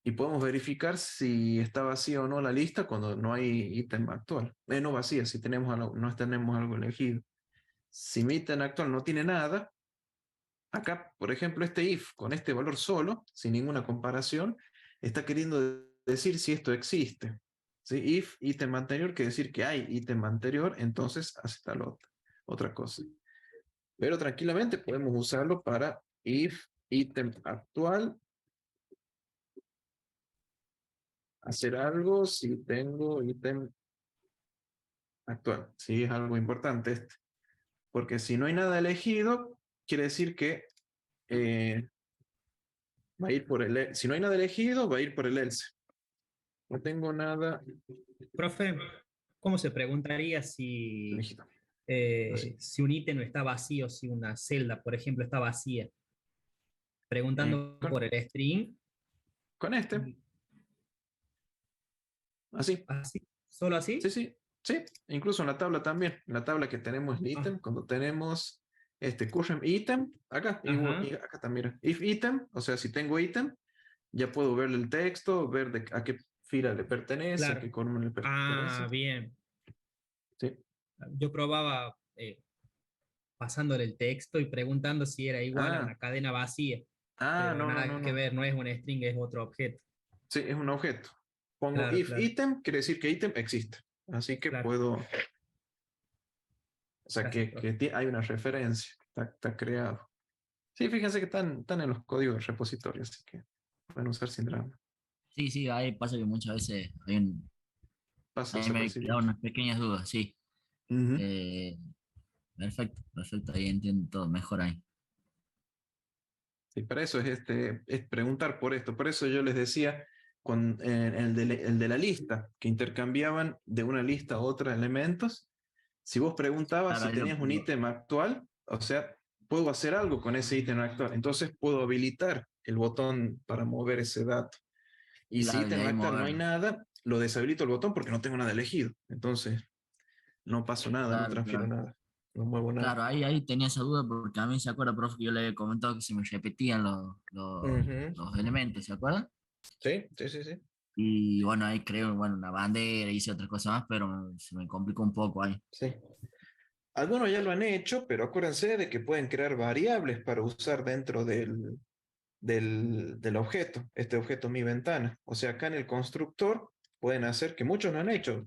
Y podemos verificar si está vacía o no la lista cuando no hay ítem actual. No vacía, si no tenemos algo elegido. Si mi ítem actual no tiene nada, acá, por ejemplo, este if con este valor solo, sin ninguna comparación, está queriendo decir si esto existe. ¿Sí? If ítem anterior quiere decir que hay ítem anterior, entonces hace tal otra cosa. Pero tranquilamente podemos usarlo para if ítem actual, hacer algo si tengo ítem actual. Sí, es algo importante este. Porque si no hay nada elegido, quiere decir que va a ir por si no hay nada elegido, va a ir por el else. No tengo nada Profe, ¿cómo se preguntaría si, elegido. si un ítem no está vacío, si una celda, por ejemplo, está vacía? Preguntando por el string. Con este. Así. ¿Así? ¿Solo así? Sí. Incluso en la tabla también. En la tabla que tenemos el ítem, cuando tenemos current item, acá, Ajá. y acá también, mira, if item, o sea, si tengo item, ya puedo ver el texto, ver a qué fila le pertenece, a Claro. qué columna le pertenece. Ah, bien. Sí. Yo probaba pasándole el texto y preguntando si era igual a Ah, una cadena vacía, pero no, no, nada no, que no. ver, no es un string, es otro objeto. Sí, es un objeto. Pongo Claro, if claro, item, quiere decir que item existe. Así que claro. puedo, o sea, Gracias, que profe. hay una referencia, está creado. Sí, fíjense que están en los códigos repositorios, así que pueden usar sin drama. Sí, sí, ahí pasa que muchas veces Pasa ahí me desapercibido. quedaron unas pequeñas dudas, sí. Ujú. Eh, perfecto, perfecto, ahí entiendo todo, mejor ahí. Y para eso es preguntar por esto. Por eso yo les decía con el de la lista, que intercambiaban de una lista a otra elementos. Si vos preguntabas Claro, si ahí tenías un ítem actual, o sea, puedo hacer algo con ese ítem actual. Entonces puedo habilitar el botón para mover ese dato. Y si claro, y ítem ahí actual no hay moverlo. nada, lo deshabilito el botón porque no tengo nada elegido. Entonces no paso nada, no Claro, transfiero claro. nada, no muevo nada. Claro, ahí tenía esa duda porque a mí se acuerda, profe, que yo le había comentado que se me repetían Ujú. los elementos, ¿se acuerda? Sí, sí, sí, sí. Y bueno, ahí creo, bueno, una bandera, hice otras cosas más, pero se me complicó un poco ahí. Sí. Algunos ya lo han hecho, pero acuérdense de que pueden crear variables para usar dentro del objeto, este objeto mi ventana. O sea, acá en el constructor pueden hacer, que muchos lo han hecho,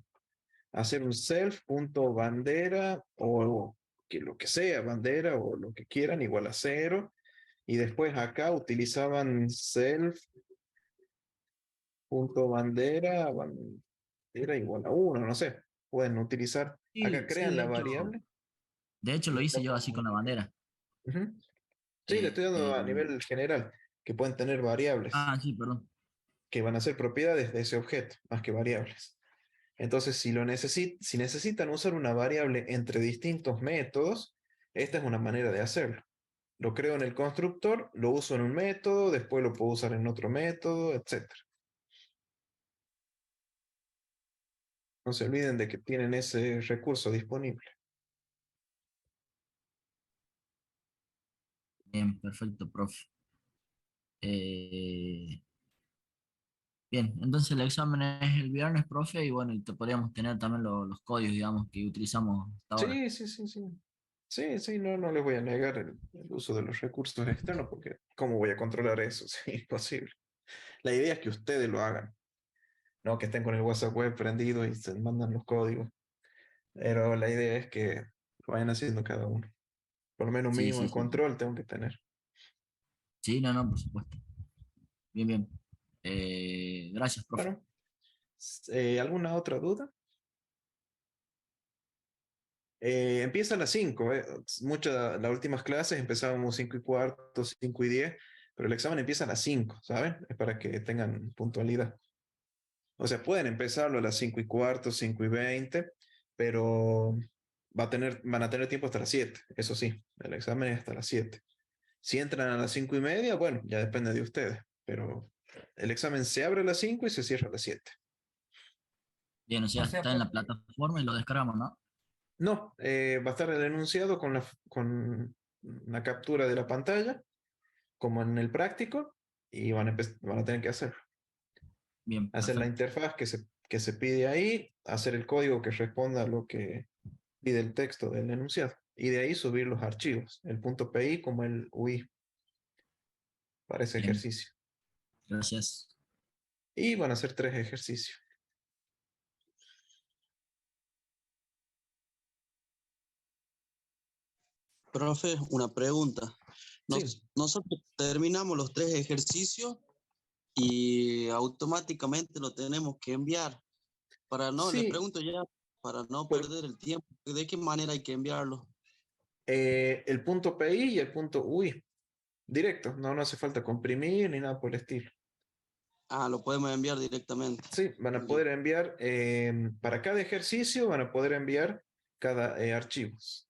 hacer un self.bandera o que lo que sea, bandera o lo que quieran, igual a 0. Y después acá utilizaban self.bandera, bandera igual a 1, no sé. Pueden utilizar, acá Sí, sí, crean la variable. de hecho Y lo hice acá yo así con la bandera. ujú. Sí, le Eh, estoy dando a eh, nivel general, que pueden tener variables, sí, perdón. que van a ser propiedades de ese objeto, más que variables. Entonces, si necesitan usar una variable entre distintos métodos, esta es una manera de hacerlo. Lo creo en el constructor, lo uso en un método, después lo puedo usar en otro método, etc. No se olviden de que tienen ese recurso disponible. Bien, perfecto, profe. Eh, bien, entonces el examen es el viernes, profe, y bueno, y te podríamos tener también los códigos, digamos, que utilizamos hasta ahora. Sí, sí, sí, sí. Sí, sí, no les voy a negar el uso de los recursos externos, porque ¿cómo voy a controlar eso? Sí, imposible. La idea es que ustedes lo hagan, no que estén con el WhatsApp web prendido y se mandan los códigos. Pero la idea es que lo vayan haciendo cada uno. Por lo menos un Sí, mínimo sí, de sí. control tengo que tener. Sí, no, no, por supuesto. Bien, bien. Gracias, profe. Bueno, ¿alguna otra duda? Empieza a las 5. Las últimas clases empezábamos 5:15, 5:10, pero el examen empieza a las 5, ¿saben? Es para que tengan puntualidad. O sea, pueden empezarlo a las 5:15, 5:20, pero van a tener tiempo hasta las 7. Eso sí, el examen es hasta las 7. Si entran a las 5:30, bueno, ya depende de ustedes, pero el examen se abre a las 5 y se cierra a las 7. Bien, o sea, O sea, está en la plataforma y lo descargamos, ¿no? No, va a estar el enunciado con una captura de la pantalla, como en el práctico, y van a tener que Bien, hacer la perfecto. interfaz que se pide ahí, hacer el código que responda a lo que pide el texto del enunciado, y de ahí subir los archivos, el .pi como el UI, para ese Bien, ejercicio. gracias. Y van a hacer 3 ejercicios. Profe, una pregunta. Sí. Nosotros terminamos los 3 ejercicios y automáticamente lo tenemos que enviar. Le Sí, pregunto ya, para no pues perder el tiempo, ¿de qué manera hay que enviarlo? el .pi y el .ui, directo, no hace falta comprimir ni nada por el estilo. Lo podemos enviar directamente. Sí, van a poder enviar, para cada ejercicio van a poder enviar cada archivos.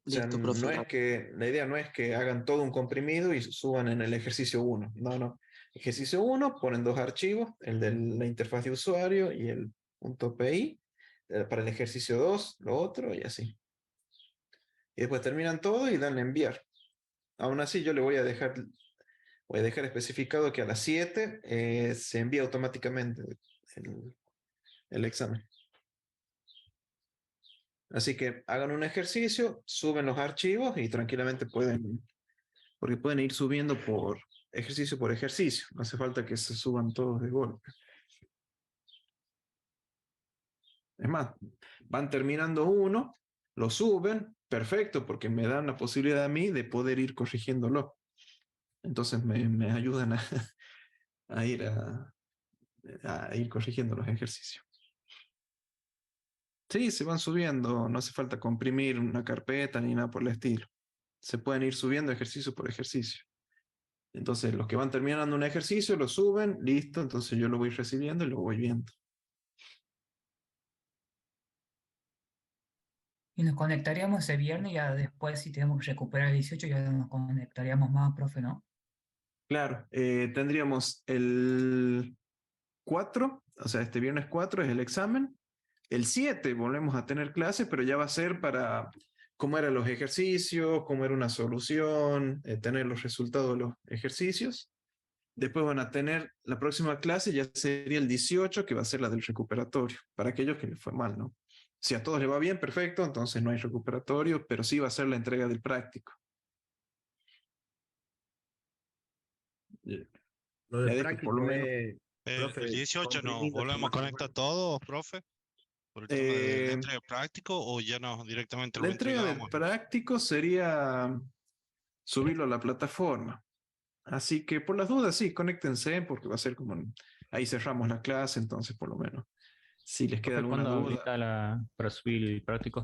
O sea, Listo, profe. la idea no es que hagan todo un comprimido y suban en el ejercicio 1. No, no. Ejercicio 1 ponen 2 archivos, el de la interfaz de usuario y el .pi. Para el ejercicio 2, lo otro y así. Y después terminan todo y dan a enviar. Aún así, yo le voy a dejar especificado que a las 7 se envía automáticamente el examen. Así que hagan un ejercicio, suben los archivos y tranquilamente porque pueden ir subiendo por ejercicio. No hace falta que se suban todos de golpe. Es más, van terminando uno, lo suben, perfecto, porque me dan la posibilidad a mí de poder ir corrigiéndolo. Entonces me ayudan a ir corrigiendo los ejercicios. Sí, se van subiendo, no hace falta comprimir una carpeta ni nada por el estilo. Se pueden ir subiendo ejercicio por ejercicio. Entonces, los que van terminando un ejercicio lo suben, listo, entonces yo lo voy recibiendo y lo voy viendo. Y nos conectaríamos ese viernes y ya después, si tenemos que recuperar el 18, ya nos conectaríamos más, profe, ¿no? Claro, tendríamos el 4, o sea, este viernes 4 es el examen. El 7 volvemos a tener clase, pero ya va a ser para cómo eran los ejercicios, cómo era una solución, tener los resultados de los ejercicios. Después van a tener la próxima clase, ya sería el 18, que va a ser la del recuperatorio, para aquellos que les fue mal, ¿no? Si a todos les va bien, perfecto, entonces no hay recuperatorio, pero sí va a ser la entrega del práctico. Lo del práctico por lo menos, profe, el 18 nos comprimido, volvemos a conectar todos, profe, por el tema de la entrega práctico, o ya no, directamente lo la entrega del entregamos. práctico sería subirlo a la plataforma. Así que por las dudas, sí, conéctense, porque va a ser como ahí cerramos la clase, entonces por lo menos. Si les queda alguna ¿Cuándo duda. habilita para subir el práctico?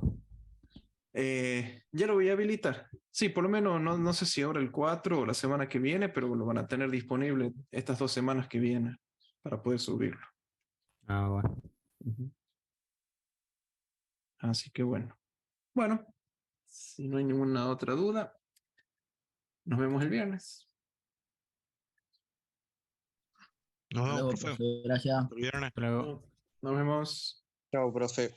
Ya lo voy a habilitar. Sí, por lo menos no sé si ahora el 4 o la semana que viene, pero lo van a tener disponible estas 2 semanas que vienen para poder subirlo. Ah, bueno. Así que bueno. Bueno, si no hay ninguna otra duda, nos vemos el viernes. Nos vemos, Luego, profe. profe, gracias. Hasta el viernes. Luego. Nos vemos. Chao, profe.